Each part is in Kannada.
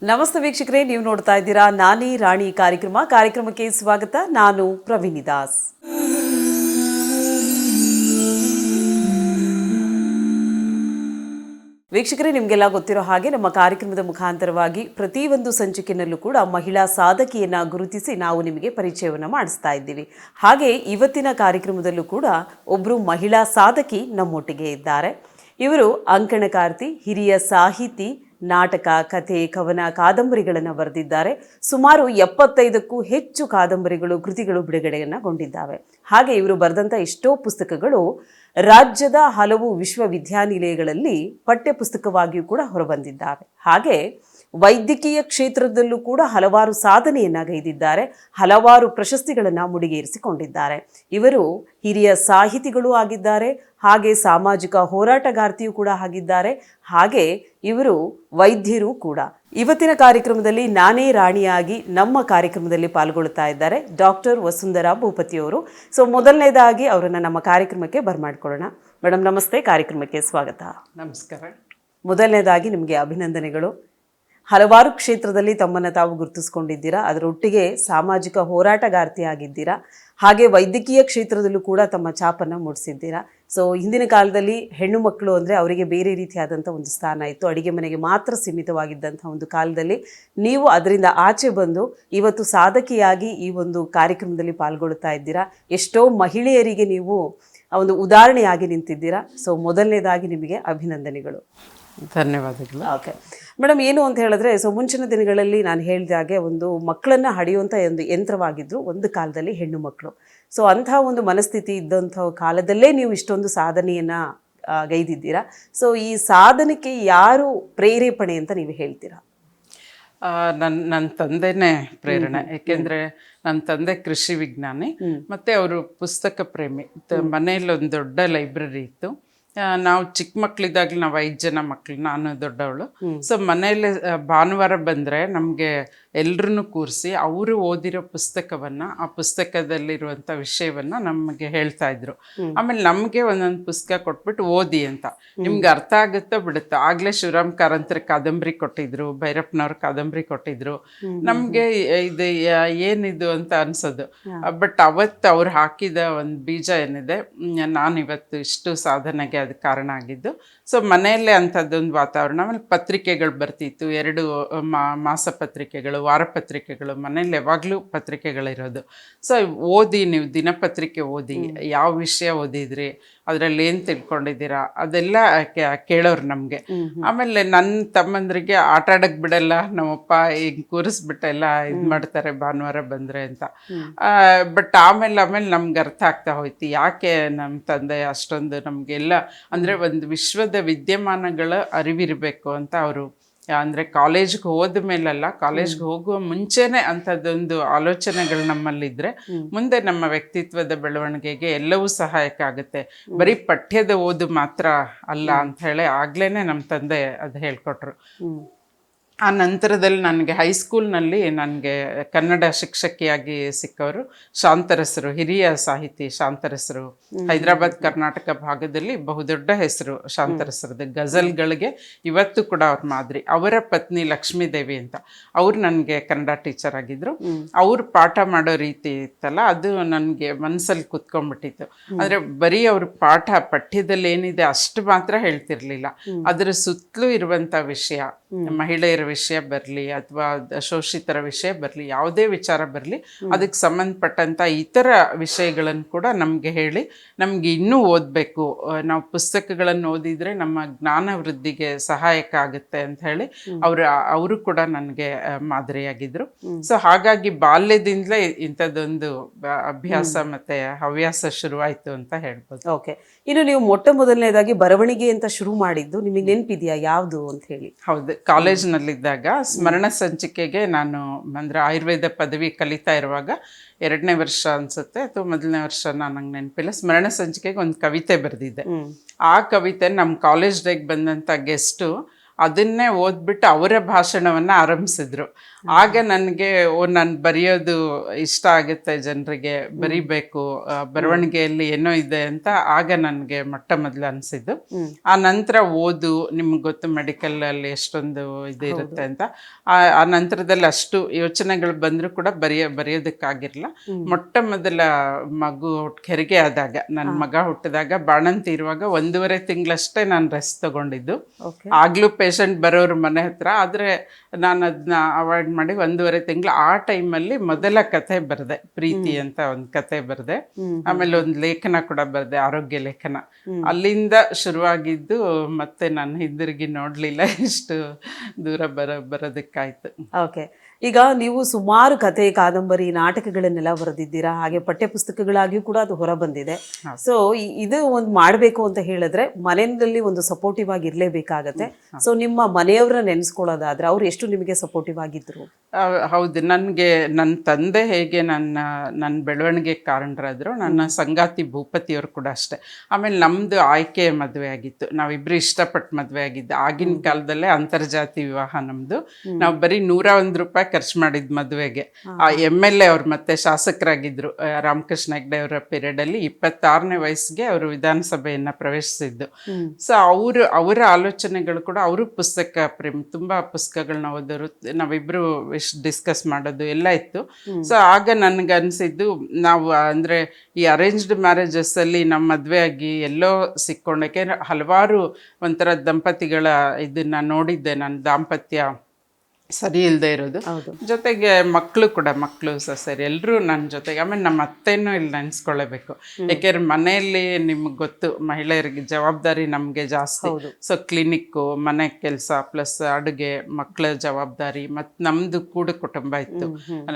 ನಮಸ್ತೆ ವೀಕ್ಷಕರೇ, ನೀವು ನೋಡ್ತಾ ಇದ್ದೀರಾ ನಾನೇ ರಾಣಿ ಕಾರ್ಯಕ್ರಮಕ್ಕೆ ಸ್ವಾಗತ. ನಾನು ಪ್ರವೀಣಿ ದಾಸ್. ವೀಕ್ಷಕರೇ, ನಿಮಗೆಲ್ಲ ಗೊತ್ತಿರೋ ಹಾಗೆ ನಮ್ಮ ಕಾರ್ಯಕ್ರಮದ ಮುಖಾಂತರವಾಗಿ ಪ್ರತಿಯೊಂದು ಸಂಚಿಕೆಯಲ್ಲೂ ಕೂಡ ಮಹಿಳಾ ಸಾಧಕಿಯನ್ನು ಗುರುತಿಸಿ ನಾವು ನಿಮಗೆ ಪರಿಚಯವನ್ನು ಮಾಡಿಸ್ತಾ ಇದ್ದೀವಿ. ಹಾಗೆ ಇವತ್ತಿನ ಕಾರ್ಯಕ್ರಮದಲ್ಲೂ ಕೂಡ ಒಬ್ಬರು ಮಹಿಳಾ ಸಾಧಕಿ ನಮ್ಮೊಟ್ಟಿಗೆ ಇದ್ದಾರೆ. ಇವರು ಅಂಕಣಕಾರ್ತಿ, ಹಿರಿಯ ಸಾಹಿತಿ, ನಾಟಕ, ಕಥೆ, ಕವನ, ಕಾದಂಬರಿಗಳನ್ನು ಬರೆದಿದ್ದಾರೆ. ಸುಮಾರು 75ಕ್ಕೂ ಹೆಚ್ಚು ಕಾದಂಬರಿಗಳು, ಕೃತಿಗಳು ಬಿಡುಗಡೆಯನ್ನಗೊಂಡಿದ್ದಾವೆ. ಹಾಗೆ ಇವರು ಬರೆದಂಥ ಎಷ್ಟೋ ಪುಸ್ತಕಗಳು ರಾಜ್ಯದ ಹಲವು ವಿಶ್ವವಿದ್ಯಾನಿಲಯಗಳಲ್ಲಿ ಪಠ್ಯಪುಸ್ತಕವಾಗಿಯೂ ಕೂಡ ಹೊರಬಂದಿದ್ದಾವೆ. ಹಾಗೆ ವೈದ್ಯಕೀಯ ಕ್ಷೇತ್ರದಲ್ಲೂ ಕೂಡ ಹಲವಾರು ಸಾಧನೆಯನ್ನು ಗೈದಿದ್ದಾರೆ, ಹಲವಾರು ಪ್ರಶಸ್ತಿಗಳನ್ನು ಮುಡಿಗೇರಿಸಿಕೊಂಡಿದ್ದಾರೆ. ಇವರು ಹಿರಿಯ ಸಾಹಿತಿಗಳೂ ಆಗಿದ್ದಾರೆ, ಹಾಗೆ ಸಾಮಾಜಿಕ ಹೋರಾಟಗಾರ್ತಿಯೂ ಕೂಡ ಆಗಿದ್ದಾರೆ, ಹಾಗೆ ಇವರು ವೈದ್ಯರು ಕೂಡ. ಇವತ್ತಿನ ಕಾರ್ಯಕ್ರಮದಲ್ಲಿ ನಾನೇ ರಾಣಿಯಾಗಿ ನಮ್ಮ ಕಾರ್ಯಕ್ರಮದಲ್ಲಿ ಪಾಲ್ಗೊಳ್ಳುತ್ತಾ ಇದ್ದಾರೆ ಡಾಕ್ಟರ್ ವಸುಂಧರಾ ಭೂಪತಿಯವರು. ಸೊ ಮೊದಲನೇದಾಗಿ ಅವರನ್ನು ನಮ್ಮ ಕಾರ್ಯಕ್ರಮಕ್ಕೆ ಬರಮಾಡ್ಕೊಳ್ಳೋಣ. ಮೇಡಮ್ ನಮಸ್ತೆ, ಕಾರ್ಯಕ್ರಮಕ್ಕೆ ಸ್ವಾಗತ. ನಮಸ್ಕಾರ. ಮೊದಲನೇದಾಗಿ ನಿಮಗೆ ಅಭಿನಂದನೆಗಳು. ಹಲವಾರು ಕ್ಷೇತ್ರದಲ್ಲಿ ತಮ್ಮನ್ನು ತಾವು ಗುರುತಿಸ್ಕೊಂಡಿದ್ದೀರಾ, ಅದರೊಟ್ಟಿಗೆ ಸಾಮಾಜಿಕ ಹೋರಾಟಗಾರ್ತಿ ಆಗಿದ್ದೀರಾ, ಹಾಗೆ ವೈದ್ಯಕೀಯ ಕ್ಷೇತ್ರದಲ್ಲೂ ಕೂಡ ತಮ್ಮ ಛಾಪನ್ನು ಮೂಡಿಸಿದ್ದೀರಾ. ಸೊ ಹಿಂದಿನ ಕಾಲದಲ್ಲಿ ಹೆಣ್ಣು ಮಕ್ಕಳು ಅಂದರೆ ಅವರಿಗೆ ಬೇರೆ ರೀತಿಯಾದಂಥ ಒಂದು ಸ್ಥಾನ ಇತ್ತು, ಅಡಿಗೆ ಮನೆಗೆ ಮಾತ್ರ ಸೀಮಿತವಾಗಿದ್ದಂಥ ಒಂದು ಕಾಲದಲ್ಲಿ ನೀವು ಅದರಿಂದ ಆಚೆ ಬಂದು ಇವತ್ತು ಸಾಧಕಿಯಾಗಿ ಈ ಒಂದು ಕಾರ್ಯಕ್ರಮದಲ್ಲಿ ಪಾಲ್ಗೊಳ್ಳುತ್ತಾ ಇದ್ದೀರಾ. ಎಷ್ಟೋ ಮಹಿಳೆಯರಿಗೆ ನೀವು ಒಂದು ಉದಾಹರಣೆಯಾಗಿ ನಿಂತಿದ್ದೀರಾ. ಸೊ ಮೊದಲನೇದಾಗಿ ನಿಮಗೆ ಅಭಿನಂದನೆಗಳು. ಧನ್ಯವಾದಗಳು. ಓಕೆ ಮೇಡಮ್, ಏನು ಅಂತ ಹೇಳಿದ್ರೆ, ಸೊ ಮುಂಚಿನ ದಿನಗಳಲ್ಲಿ ನಾನು ಹೇಳಿದ ಹಾಗೆ ಒಂದು ಮಕ್ಕಳನ್ನು ಹಡಿಯುವಂಥ ಒಂದು ಯಂತ್ರವಾಗಿದ್ದರು ಒಂದು ಕಾಲದಲ್ಲಿ ಹೆಣ್ಣು ಮಕ್ಕಳು. ಸೊ ಅಂತಹ ಒಂದು ಮನಸ್ಥಿತಿ ಇದ್ದಂಥ ಕಾಲದಲ್ಲೇ ನೀವು ಇಷ್ಟೊಂದು ಸಾಧನೆಯನ್ನು ಗೈದಿದ್ದೀರಾ. ಸೊ ಈ ಸಾಧನೆಗೆ ಯಾರು ಪ್ರೇರೇಪಣೆ ಅಂತ ನೀವು ಹೇಳ್ತೀರಾ? ನನ್ನ ತಂದೆನೇ ಪ್ರೇರಣೆ. ಯಾಕೆಂದರೆ ನನ್ನ ತಂದೆ ಕೃಷಿ ವಿಜ್ಞಾನಿ ಮತ್ತು ಅವರು ಪುಸ್ತಕ ಪ್ರೇಮಿ. ಮನೆಯಲ್ಲಿ ಒಂದು ದೊಡ್ಡ ಲೈಬ್ರರಿ ಇತ್ತು. ನಾವು ಚಿಕ್ಕ ಮಕ್ಕಳಿದ್ದಾಗಲೂ ನಾವು 5 ಜನ ಮಕ್ಕಳು, ನಾನು ದೊಡ್ಡವಳು. ಸೊ ಮನೆಯಲ್ಲಿ ಭಾನುವಾರ ಬಂದರೆ ನಮಗೆ ಎಲ್ಲರನ್ನೂ ಕೂರಿಸಿ ಅವರು ಓದಿರೋ ಪುಸ್ತಕವನ್ನು, ಆ ಪುಸ್ತಕದಲ್ಲಿರುವಂಥ ವಿಷಯವನ್ನು ನಮಗೆ ಹೇಳ್ತಾ ಇದ್ರು. ಆಮೇಲೆ ನಮಗೆ ಒಂದೊಂದು ಪುಸ್ತಕ ಕೊಟ್ಬಿಟ್ಟು ಓದಿ ಅಂತ, ನಿಮ್ಗೆ ಅರ್ಥ ಆಗುತ್ತೋ ಬಿಡುತ್ತೋ. ಆಗಲೇ ಶಿವರಾಮ್ ಕಾರಂತರ ಕಾದಂಬರಿ ಕೊಟ್ಟಿದ್ರು, ಭೈರಪ್ಪನವ್ರ ಕಾದಂಬರಿ ಕೊಟ್ಟಿದ್ರು. ನಮಗೆ ಇದು ಏನಿದು ಅಂತ ಅನ್ಸೋದು. ಬಟ್ ಅವತ್ತು ಅವ್ರು ಹಾಕಿದ ಒಂದು ಬೀಜ ಏನಿದೆ, ನಾನಿವತ್ತು ಇಷ್ಟು ಸಾಧನೆಗೆ ಅದು ಕಾರಣ ಆಗಿದ್ದು. ಸೊ ಮನೆಯಲ್ಲೇ ಅಂಥದ್ದೊಂದು ವಾತಾವರಣ. ಆಮೇಲೆ ಪತ್ರಿಕೆಗಳು ಬರ್ತಿತ್ತು, 2 ಮಾಸಪತ್ರಿಕೆಗಳು, ವಾರಪತ್ರಿಕೆಗಳು, ಮನೇಲಿ ಯಾವಾಗಲೂ ಪತ್ರಿಕೆಗಳಿರೋದು. ಸೊ ಓದಿ, ನೀವು ದಿನಪತ್ರಿಕೆ ಓದಿ, ಯಾವ ವಿಷಯ ಓದಿದ್ರಿ, ಅದರಲ್ಲಿ ಏನು ತಿಳ್ಕೊಂಡಿದ್ದೀರಾ, ಅದೆಲ್ಲ ಕೇಳೋರು ನಮಗೆ. ಆಮೇಲೆ ನನ್ನ ತಮ್ಮಂದ್ರಿಗೆ ಆಟ ಆಡೋಕ್ಕೆ ಬಿಡಲ್ಲ ನಮ್ಮಪ್ಪ, ಹಿಂಗೆ ಕೂರಿಸ್ಬಿಟ್ಟೆಲ್ಲ ಇದು ಮಾಡ್ತಾರೆ ಭಾನುವಾರ ಬಂದರೆ ಅಂತ. ಬಟ್ ಆಮೇಲೆ ನಮ್ಗೆ ಅರ್ಥ ಆಗ್ತಾ ಹೋಯ್ತು ಯಾಕೆ ನಮ್ಮ ತಂದೆ ಅಷ್ಟೊಂದು ನಮಗೆಲ್ಲ ಅಂದರೆ ಒಂದು ವಿಶ್ವದ ವಿದ್ಯಮಾನಗಳ ಅರಿವಿರಬೇಕು ಅಂತ ಅವರು. ಅಂದರೆ ಕಾಲೇಜ್ಗೆ ಹೋದ ಮೇಲಲ್ಲ, ಕಾಲೇಜ್ಗೆ ಹೋಗುವ ಮುಂಚೆನೇ ಅಂಥದ್ದೊಂದು ಆಲೋಚನೆಗಳು ನಮ್ಮಲ್ಲಿದ್ದರೆ ಮುಂದೆ ನಮ್ಮ ವ್ಯಕ್ತಿತ್ವದ ಬೆಳವಣಿಗೆಗೆ ಎಲ್ಲವೂ ಸಹಾಯಕ ಆಗುತ್ತೆ. ಬರೀ ಪಠ್ಯದ ಓದು ಮಾತ್ರ ಅಲ್ಲ ಅಂತ ಹೇಳಿ ಆಗಲೇ ನಮ್ಮ ತಂದೆ ಅದು ಹೇಳ್ಕೊಟ್ರು. ಆ ನಂತರದಲ್ಲಿ ನನಗೆ ಹೈಸ್ಕೂಲ್ನಲ್ಲಿ ನನಗೆ ಕನ್ನಡ ಶಿಕ್ಷಕಿಯಾಗಿ ಸಿಕ್ಕವರು ಶಾಂತರಸರು, ಹಿರಿಯ ಸಾಹಿತಿ ಶಾಂತರಸರು. ಹೈದರಾಬಾದ್ ಕರ್ನಾಟಕ ಭಾಗದಲ್ಲಿ ಬಹುದೊಡ್ಡ ಹೆಸರು ಶಾಂತರಸರದ್ದು. ಗಜಲ್ಗಳಿಗೆ ಇವತ್ತು ಕೂಡ ಅವ್ರ ಮಾದರಿ. ಅವರ ಪತ್ನಿ ಲಕ್ಷ್ಮೀದೇವಿ ಅಂತ, ಅವ್ರು ನನಗೆ ಕನ್ನಡ ಟೀಚರ್ ಆಗಿದ್ರು. ಅವ್ರು ಪಾಠ ಮಾಡೋ ರೀತಿ ಇತ್ತಲ್ಲ, ಅದು ನನಗೆ ಮನಸ್ಸಲ್ಲಿ ಕುತ್ಕೊಂಡ್ಬಿಟ್ಟಿತ್ತು. ಅಂದರೆ ಬರೀ ಅವ್ರ ಪಠ್ಯದಲ್ಲಿ ಏನಿದೆ ಅಷ್ಟು ಮಾತ್ರ ಹೇಳ್ತಿರ್ಲಿಲ್ಲ, ಅದರ ಸುತ್ತಲೂ ಇರುವಂಥ ವಿಷಯ, ಮಹಿಳೆಯರ ವಿಷಯ ಬರಲಿ ಅಥವಾ ಶೋಷಿತರ ವಿಷಯ ಬರಲಿ, ಯಾವುದೇ ವಿಚಾರ ಬರಲಿ, ಅದಕ್ಕೆ ಸಂಬಂಧಪಟ್ಟಂಥ ಇತರ ವಿಷಯಗಳನ್ನು ಕೂಡ ನಮಗೆ ಹೇಳಿ, ನಮಗೆ ಇನ್ನೂ ಓದಬೇಕು, ನಾವು ಪುಸ್ತಕಗಳನ್ನು ಓದಿದರೆ ನಮ್ಮ ಜ್ಞಾನ ವೃದ್ಧಿಗೆ ಸಹಾಯಕ ಆಗುತ್ತೆ ಅಂತ ಹೇಳಿ ಅವರು ಕೂಡ ನನಗೆ ಮಾದರಿಯಾಗಿದ್ದರು. ಸೊ ಹಾಗಾಗಿ ಬಾಲ್ಯದಿಂದಲೇ ಇಂಥದ್ದೊಂದು ಅಭ್ಯಾಸ ಮತ್ತು ಹವ್ಯಾಸ ಶುರುವಾಯಿತು ಅಂತ ಹೇಳ್ಬೋದು. ಓಕೆ, ಇನ್ನು ನೀವು ಮೊದಲನೇದಾಗಿ ಬರವಣಿಗೆ ಅಂತ ಶುರು ಮಾಡಿದ್ದು ನಿಮಗೆ ನೆನಪಿದೆಯಾ ಯಾವುದು ಅಂತ ಹೇಳಿ? ಹೌದು, ಕಾಲೇಜ್ನಲ್ಲಿದ್ದಾಗ ಸ್ಮರಣ ಸಂಚಿಕೆಗೆ ನಾನು ಅಂದರೆ ಆಯುರ್ವೇದ ಪದವಿ ಕಲಿತಾ ಇರುವಾಗ 2ನೇ ವರ್ಷ ಅನಿಸುತ್ತೆ ಅಥವಾ 1ನೇ ವರ್ಷ, ನನಗೆ ನೆನಪಿಲ್ಲ, ಸ್ಮರಣ ಸಂಚಿಕೆಗೆ ಒಂದು ಕವಿತೆ ಬರೆದಿದ್ದೆ. ಆ ಕವಿತೆ ನಮ್ಮ ಕಾಲೇಜ್ ಡೇಗೆ ಬಂದಂಥ ಗೆಸ್ಟು ಅದನ್ನೇ ಓದ್ಬಿಟ್ಟು ಅವರ ಭಾಷಣವನ್ನು ಆರಂಭಿಸಿದ್ರು. ಆಗ ನನಗೆ ನಾನು ಬರೆಯೋದು ಇಷ್ಟ ಆಗುತ್ತೆ, ಜನರಿಗೆ ಬರಿಬೇಕು, ಬರವಣಿಗೆಯಲ್ಲಿ ಏನೋ ಇದೆ ಅಂತ ಆಗ ನನಗೆ ಮೊಟ್ಟ ಮೊದಲು ಅನಿಸಿದ್ದು. ಆ ನಂತರ ಓದು, ನಿಮ್ಗೆ ಗೊತ್ತು ಮೆಡಿಕಲಲ್ಲಿ ಎಷ್ಟೊಂದು ಇದು ಇರುತ್ತೆ ಅಂತ. ಆ ನಂತರದಲ್ಲಿ ಅಷ್ಟು ಯೋಚನೆಗಳು ಬಂದರೂ ಕೂಡ ಬರೆಯೋದಕ್ಕಾಗಿರಲಿಲ್ಲ. ಮೊಟ್ಟ ಮೊದಲ ಮಗು ಹೆರಿಗೆ ಆದಾಗ, ನನ್ನ ಮಗ ಹುಟ್ಟಿದಾಗ ಬಾಣಂತಿ ಇರುವಾಗ 1.5 ತಿಂಗಳಷ್ಟೇ ನಾನು ರೆಸ್ಟ್ ತಗೊಂಡಿದ್ದು. ಆಗ್ಲೂ ಪೇಷಂಟ್ ಬರೋರು ಮನೆ ಹತ್ರ, ಆದರೆ ನಾನು ಅದನ್ನ ಅವಾಯ್ಡ್ ಮಾಡಿ 1.5 ತಿಂಗಳು ಆ ಟೈಮಲ್ಲಿ ಮೊದಲ ಕಥೆ ಬರೆದೆ, ಪ್ರೀತಿ ಅಂತ ಒಂದು ಕಥೆ ಬರೆದೆ. ಆಮೇಲೆ ಒಂದು ಲೇಖನ ಕೂಡ ಬರೆದೆ, ಆರೋಗ್ಯ ಲೇಖನ. ಅಲ್ಲಿಂದ ಶುರುವಾಗಿದ್ದು ಮತ್ತೆ ನಾನು ಹಿಂದಿರುಗಿ ನೋಡ್ಲಿಲ್ಲ, ಇಷ್ಟು ದೂರ ಬರೋದಕ್ಕಾಯ್ತು. ಓಕೆ, ಈಗ ನೀವು ಸುಮಾರು ಕಥೆ, ಕಾದಂಬರಿ, ನಾಟಕಗಳನ್ನೆಲ್ಲ ಬರೆದಿದ್ದೀರಾ, ಹಾಗೆ ಪಠ್ಯ ಪುಸ್ತಕಗಳಾಗಿಯೂ ಕೂಡ ಅದು ಹೊರ ಬಂದಿದೆ. ಸೊ ಇದು ಒಂದು ಮಾಡಬೇಕು ಅಂತ ಹೇಳಿದ್ರೆ ಮನೆಯಲ್ಲಿ ಒಂದು ಸಪೋರ್ಟಿವ್ ಆಗಿ ಇರಲೇಬೇಕಾಗತ್ತೆ. ಸೊ ನಿಮ್ಮ ಮನೆಯವರ ನೆನೆಸ್ಕೊಳ್ಳೋದಾದ್ರೆ ಅವ್ರು ಎಷ್ಟು ನಿಮಗೆ ಸಪೋರ್ಟಿವ್ ಆಗಿದ್ರು? ಹೌದು, ನನಗೆ ನನ್ನ ತಂದೆ ಹೇಗೆ ನನ್ನ ಬೆಳವಣಿಗೆಗೆ ಕಾರಣರಾದ್ರು, ನನ್ನ ಸಂಗಾತಿ ಭೂಪತಿಯವರು ಕೂಡ ಅಷ್ಟೇ. ಆಮೇಲೆ ನಮ್ಮದು ಆಯ್ಕೆ ಮದುವೆ ಆಗಿತ್ತು, ನಾವಿಬ್ಬರು ಇಷ್ಟಪಟ್ಟು ಮದುವೆ ಆಗಿದ್ದು. ಆಗಿನ ಕಾಲದಲ್ಲೇ ಅಂತರ್ಜಾತಿ ವಿವಾಹ ನಮ್ಮದು. ನಾವು ಬರೀ 101 ರೂಪಾಯಿ ಖರ್ಚು ಮಾಡಿದ್ದು ಮದುವೆಗೆ. ಆ MLA ಅವ್ರು ಮತ್ತೆ ಶಾಸಕರಾಗಿದ್ದರು, ರಾಮಕೃಷ್ಣ ಹೆಗ್ಡೆ ಅವರ ಪೀರಿಯಡಲ್ಲಿ 26ನೇ ವಯಸ್ಸಿಗೆ ಅವರು ವಿಧಾನಸಭೆಯನ್ನು ಪ್ರವೇಶಿಸಿದ್ದು. ಸೊ ಅವರ ಆಲೋಚನೆಗಳು ಕೂಡ, ಅವರು ಪುಸ್ತಕ ಪ್ರೇಮಿ, ತುಂಬ ಪುಸ್ತಕಗಳನ್ನ ಓದೋರು, ನಾವಿಬ್ಬರು ಡಿಸ್ಕಸ್ ಮಾಡೋದು ಎಲ್ಲ ಇತ್ತು. ಸೊ ಆಗ ನನಗನ್ಸಿದ್ದು, ನಾವು ಅಂದರೆ ಈ ಅರೇಂಜ್ಡ್ ಮ್ಯಾರೇಜಸ್ಸಲ್ಲಿ ನಮ್ಮ ಮದುವೆ ಆಗಿ ಎಲ್ಲೋ ಸಿಕ್ಕೊಂಡು, ಯಾಕೆಂದರೆ ಹಲವಾರು ಒಂಥರ ದಂಪತಿಗಳ ಇದನ್ನು ನೋಡಿದ್ದೆ ನಾನು, ದಾಂಪತ್ಯ ಸರಿ ಇಲ್ಲದೆ ಇರೋದು, ಜೊತೆಗೆ ಮಕ್ಕಳು ಸರಿ ಎಲ್ಲರೂ ನನ್ನ ಜೊತೆಗೆ. ಆಮೇಲೆ ನಮ್ಮ ಅತ್ತೆನೂ ಇಲ್ಲಿ ನೆನೆಸ್ಕೊಳ್ಳೇಬೇಕು, ಯಾಕೆಂದ್ರೆ ಮನೆಯಲ್ಲಿ ನಿಮ್ಗೆ ಗೊತ್ತು ಮಹಿಳೆಯರಿಗೆ ಜವಾಬ್ದಾರಿ ನಮಗೆ ಜಾಸ್ತಿ. ಸೊ ಕ್ಲಿನಿಕ್ಕು, ಮನೆ ಕೆಲಸ, ಪ್ಲಸ್ ಅಡುಗೆ, ಮಕ್ಕಳ ಜವಾಬ್ದಾರಿ, ಮತ್ತು ನಮ್ಮದು ಕೂಡ ಕುಟುಂಬ ಇತ್ತು,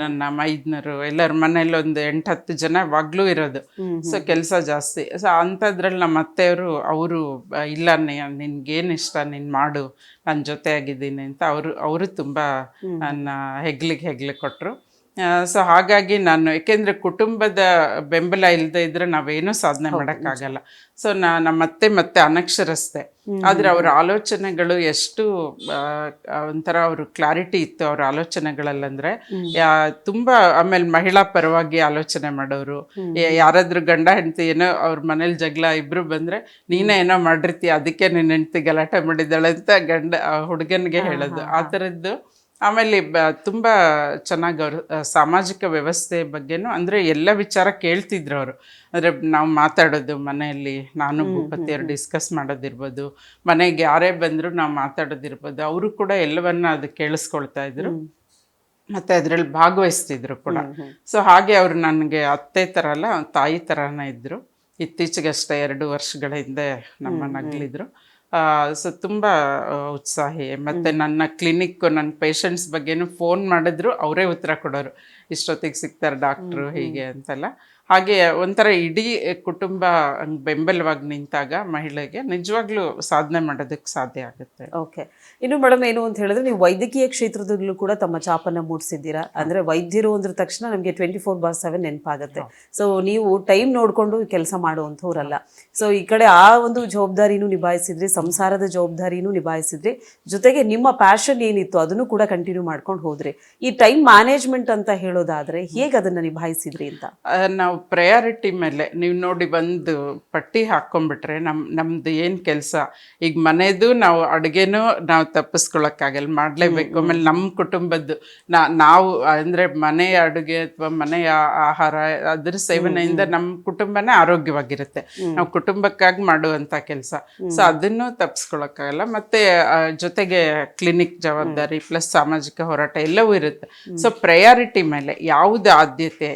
ನನ್ನ ಮೈದ್ನರು ಎಲ್ಲರ ಮನೇಲಿ ಒಂದು 8-10 ಜನ ಯಾವಾಗಲೂ ಇರೋದು. ಸೊ ಕೆಲಸ ಜಾಸ್ತಿ. ಸೊ ಅಂಥದ್ರಲ್ಲಿ ನಮ್ಮ ಅತ್ತೆಯವರು, ಅವರು ಇಲ್ಲ ನಿನ್ಗೇನು ಇಷ್ಟ ನೀನು ಮಾಡು, ನನ್ನ ಜೊತೆ ಆಗಿದ್ದೀನಿ ಅಂತ ಅವರು ತುಂಬ ನನ್ನ ಹೆಗ್ಲಿಗೆ ಕೊಟ್ಟರು. ಸೊ ಹಾಗಾಗಿ ನಾನು, ಏಕೆಂದರೆ ಕುಟುಂಬದ ಬೆಂಬಲ ಇಲ್ಲದೆ ಇದ್ರೆ ನಾವೇನೂ ಸಾಧನೆ ಮಾಡೋಕ್ಕಾಗಲ್ಲ. ಸೊ ನಮ್ಮತ್ತೆ ಮತ್ತೆ ಅನಕ್ಷರಸ್ತೆ, ಆದರೆ ಅವರ ಆಲೋಚನೆಗಳು ಎಷ್ಟು ಒಂಥರ ಅವರು ಕ್ಲಾರಿಟಿ ಇತ್ತು ಅವ್ರ ಆಲೋಚನೆಗಳಲ್ಲಂದ್ರೆ ತುಂಬ. ಆಮೇಲೆ ಮಹಿಳಾ ಪರವಾಗಿ ಆಲೋಚನೆ ಮಾಡೋರು, ಯಾರಾದ್ರೂ ಗಂಡ ಹೆಂಡತಿ ಏನೋ ಅವ್ರ ಮನೇಲಿ ಜಗಳ ಇಬ್ರು ಬಂದರೆ, ನೀನೇ ಏನೋ ಮಾಡಿರ್ತೀಯ ಅದಕ್ಕೆ ನಿನ್ನ ಹೆಂಡತಿ ಗಲಾಟೆ ಮಾಡಿದ್ದಾಳೆ ಅಂತ ಹುಡುಗನಿಗೆ ಹೇಳೋದು, ಆ ಥರದ್ದು. ಆಮೇಲೆ ತುಂಬ ಚೆನ್ನಾಗಿ ಅವರು ಸಾಮಾಜಿಕ ವ್ಯವಸ್ಥೆ ಬಗ್ಗೆನೂ, ಅಂದರೆ ಎಲ್ಲ ವಿಚಾರ ಕೇಳ್ತಿದ್ರು ಅವರು. ಅಂದರೆ ನಾವು ಮಾತಾಡೋದು ಮನೆಯಲ್ಲಿ, ನಾನು ಭೂಪತಿಯವರು ಡಿಸ್ಕಸ್ ಮಾಡೋದಿರ್ಬೋದು, ಮನೆಗೆ ಯಾರೇ ಬಂದರೂ ನಾವು ಮಾತಾಡೋದಿರ್ಬೋದು, ಅವರು ಕೂಡ ಎಲ್ಲವನ್ನ ಅದು ಕೇಳಿಸ್ಕೊಳ್ತಾ ಇದ್ರು, ಮತ್ತು ಅದರಲ್ಲಿ ಭಾಗವಹಿಸ್ತಿದ್ರು ಕೂಡ. ಸೊ ಹಾಗೆ ಅವರು ನನಗೆ ಅತ್ತೆ ಥರ ಅಲ್ಲ, ತಾಯಿ ಥರನೇ ಇದ್ದರು. ಇತ್ತೀಚೆಗಷ್ಟೇ 2 ವರ್ಷಗಳ ಹಿಂದೆ ನಮ್ಮನ್ನು ಅಗಲಿದ್ರು. ಸೊ ತುಂಬ ಉತ್ಸಾಹಿ. ಮತ್ತು ನನ್ನ ಕ್ಲಿನಿಕ್ಕು, ನನ್ನ ಪೇಷಂಟ್ಸ್ ಬಗ್ಗೆನೂ ಫೋನ್ ಮಾಡಿದ್ರು ಅವರೇ ಉತ್ತರ ಕೊಡೋರು, ಇಷ್ಟೊತ್ತಿಗೆ ಸಿಗ್ತಾರೆ ಡಾಕ್ಟ್ರು ಹೀಗೆ ಅಂತೆಲ್ಲ. ಹಾಗೆ ಒಂಥರ ಇಡೀ ಕುಟುಂಬ ಬೆಂಬಲವಾಗಿ ನಿಂತಾಗ ಮಹಿಳೆಗೆ ನಿಜವಾಗ್ಲೂ ಸಾಧನೆ ಮಾಡೋದಕ್ಕೆ ಸಾಧ್ಯ ಆಗುತ್ತೆ. ಓಕೆ, ಇನ್ನು ಮೇಡಮ್ ಏನು ಅಂತ ಹೇಳಿದ್ರೆ, ನೀವು ವೈದ್ಯಕೀಯ ಕ್ಷೇತ್ರದಲ್ಲೂ ಕೂಡ ತಮ್ಮ ಛಾಪನ್ನು ಮೂಡಿಸಿದ್ದೀರಾ. ಅಂದರೆ ವೈದ್ಯರು ಅಂದ್ರ ತಕ್ಷಣ ನಮಗೆ 24/7 ನೆನಪಾಗುತ್ತೆ. ಸೊ ನೀವು ಟೈಮ್ ನೋಡಿಕೊಂಡು ಕೆಲಸ ಮಾಡುವಂಥವ್ರಲ್ಲ. ಸೊ ಈ ಕಡೆ ಆ ಒಂದು ಜವಾಬ್ದಾರಿನೂ ನಿಭಾಯಿಸಿದ್ರಿ, ಸಂಸಾರದ ಜವಾಬ್ದಾರಿನೂ ನಿಭಾಯಿಸಿದ್ರಿ, ಜೊತೆಗೆ ನಿಮ್ಮ ಪ್ಯಾಷನ್ ಏನಿತ್ತು ಅದನ್ನು ಕೂಡ ಕಂಟಿನ್ಯೂ ಮಾಡ್ಕೊಂಡು ಹೋದ್ರಿ. ಈ ಟೈಮ್ ಮ್ಯಾನೇಜ್ಮೆಂಟ್ ಅಂತ ಹೇಳೋದಾದ್ರೆ ಹೇಗೆ ಅದನ್ನು ನಿಭಾಯಿಸಿದ್ರಿ ಅಂತ? ನಾವು ಪ್ರಯಾರಿಟಿ ಮೇಲೆ ನೀವು ನೋಡಿ, ಒಂದು ಪಟ್ಟಿ ಹಾಕ್ಕೊಂಡ್ಬಿಟ್ರೆ ನಮ್ದು ಏನು ಕೆಲಸ, ಈಗ ಮನೆಯದು ನಾವು ಅಡುಗೆನೂ ನಾವು ತಪ್ಪಿಸ್ಕೊಳಕ್ಕಾಗಲ್ಲ, ಮಾಡಲೇಬೇಕು. ಆಮೇಲೆ ನಮ್ಮ ಕುಟುಂಬದ್ದು ನಾವು ಅಂದರೆ ಮನೆಯ ಅಡುಗೆ ಅಥವಾ ಮನೆಯ ಆಹಾರ, ಅದ್ರ ಸೇವನೆಯಿಂದ ನಮ್ಮ ಕುಟುಂಬನೇ ಆರೋಗ್ಯವಾಗಿರುತ್ತೆ. ನಾವು ಕುಟುಂಬಕ್ಕಾಗಿ ಮಾಡುವಂಥ ಕೆಲಸ, ಸೊ ಅದನ್ನು ತಪ್ಪಿಸ್ಕೊಳಕ್ಕಾಗಲ್ಲ. ಮತ್ತು ಜೊತೆಗೆ ಕ್ಲಿನಿಕ್ ಜವಾಬ್ದಾರಿ ಪ್ಲಸ್ ಸಾಮಾಜಿಕ ಹೋರಾಟ ಎಲ್ಲವೂ ಇರುತ್ತೆ. ಸೊ ಪ್ರಯಾರಿಟಿ ಮೇಲೆ ಯಾವುದು ಆದ್ಯತೆ.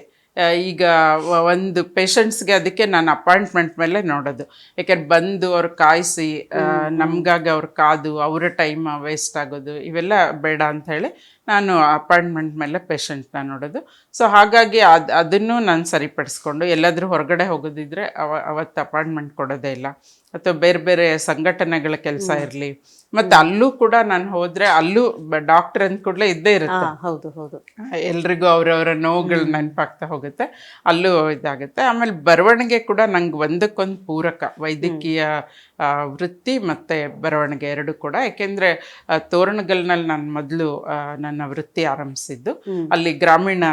ಈಗ ಒಂದು ಪೇಷಂಟ್ಸ್ಗೆ ಅದಕ್ಕೆ ನಾನು ಅಪಾಯಿಂಟ್ಮೆಂಟ್ ಮೇಲೆ ನೋಡೋದು, ಯಾಕೆಂದ್ರೆ ಬಂದು ಅವ್ರು ಕಾಯಿಸಿ ನಮಗಾಗಿ ಅವ್ರು ಕಾದು ಅವರ ಟೈಮ್ ವೇಸ್ಟ್ ಆಗೋದು ಇವೆಲ್ಲ ಬೇಡ ಅಂಥೇಳಿ ನಾನು ಅಪಾಯಿಂಟ್ಮೆಂಟ್ ಮೇಲೆ ಪೇಷಂಟ್ನ ನೋಡೋದು. ಸೊ ಹಾಗಾಗಿ ಅದನ್ನು ನಾನು ಸರಿಪಡಿಸ್ಕೊಂಡು ಎಲ್ಲಾದರೂ ಹೊರಗಡೆ ಹೋಗೋದಿದ್ರೆ ಅವತ್ತು ಅಪಾಯಿಂಟ್ಮೆಂಟ್ ಕೊಡೋದೇ ಇಲ್ಲ. ಅಥವಾ ಬೇರೆ ಬೇರೆ ಸಂಘಟನೆಗಳ ಕೆಲಸ ಇರಲಿ, ಮತ್ತು ಅಲ್ಲೂ ಕೂಡ ನಾನು ಹೋದರೆ ಅಲ್ಲೂ ಡಾಕ್ಟರ್ ಅಂದ ಕೂಡಲೇ ಇದ್ದೇ ಇರುತ್ತೆ. ಹೌದು ಹೌದು, ಎಲ್ರಿಗೂ ಅವರವರ ನೋವುಗಳು ನೆನಪಾಗ್ತಾ ಹೋಗುತ್ತೆ, ಅಲ್ಲೂ ಇದಾಗುತ್ತೆ. ಆಮೇಲೆ ಬರವಣಿಗೆ ಕೂಡ ನಂಗೆ ಒಂದಕ್ಕೊಂದು ಪೂರಕ, ವೈದ್ಯಕೀಯ ವೃತ್ತಿ ಮತ್ತು ಬರವಣಿಗೆ ಎರಡು ಕೂಡ. ಯಾಕೆಂದರೆ ತೋರಣಗಲ್ನಲ್ಲಿ ನಾನು ಮೊದಲು ನನ್ನ ವೃತ್ತಿ ಆರಂಭಿಸಿದ್ದು. ಅಲ್ಲಿ ಗ್ರಾಮೀಣ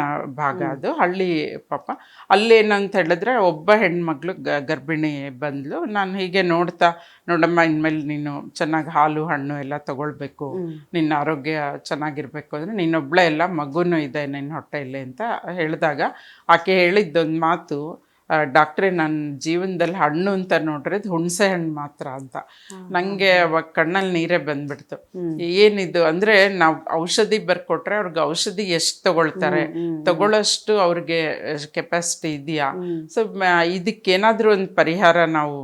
ಭಾಗ, ಅದು ಹಳ್ಳಿ ಪಾಪ. ಅಲ್ಲೇನಂತ ಹೇಳಿದ್ರೆ ಒಬ್ಬ ಹೆಣ್ಮಗಳು ಗರ್ಭಿಣಿ ಬಂದ್ಲು. ನಾನು ಹೀಗೆ ನೋಡಮ್ಮ, ಇನ್ಮೇಲೆ ನೀನು ಚೆನ್ನಾಗಿ ಹಾಲು ಹಣ್ಣು ಎಲ್ಲ ತಗೊಳ್ಬೇಕು, ನಿನ್ನ ಆರೋಗ್ಯ ಚೆನ್ನಾಗಿರ್ಬೇಕು ಅಂದರೆ ನೀನೊಬ್ಳೆ ಎಲ್ಲ, ಮಗುನೂ ಇದೆ ನಿನ್ನ ಹೊಟ್ಟೆಯಲ್ಲಿ ಅಂತ ಹೇಳಿದಾಗ ಆಕೆ ಹೇಳಿದ್ದೊಂದು ಮಾತು, ಡಾಕ್ಟ್ರೇ ನನ್ನ ಜೀವನದಲ್ಲಿ ಹಣ್ಣು ಅಂತ ನೋಡ್ರಿದ್ದು ಹುಣಸೆ ಹಣ್ಣು ಮಾತ್ರ ಅಂತ. ನನಗೆ ಅವಾಗ ಕಣ್ಣಲ್ಲಿ ನೀರೇ ಬಂದ್ಬಿಡ್ತು. ಏನಿದು ಅಂದರೆ, ನಾವು ಔಷಧಿ ಬರ್ಕೊಟ್ರೆ ಅವ್ರಿಗೆ ಔಷಧಿ ಎಷ್ಟು ತಗೊಳ್ತಾರೆ, ತಗೊಳ್ಳೋಷ್ಟು ಅವ್ರಿಗೆ ಕೆಪಾಸಿಟಿ ಇದೆಯಾ? ಸೊ ಇದಕ್ಕೇನಾದರೂ ಒಂದು ಪರಿಹಾರ ನಾವು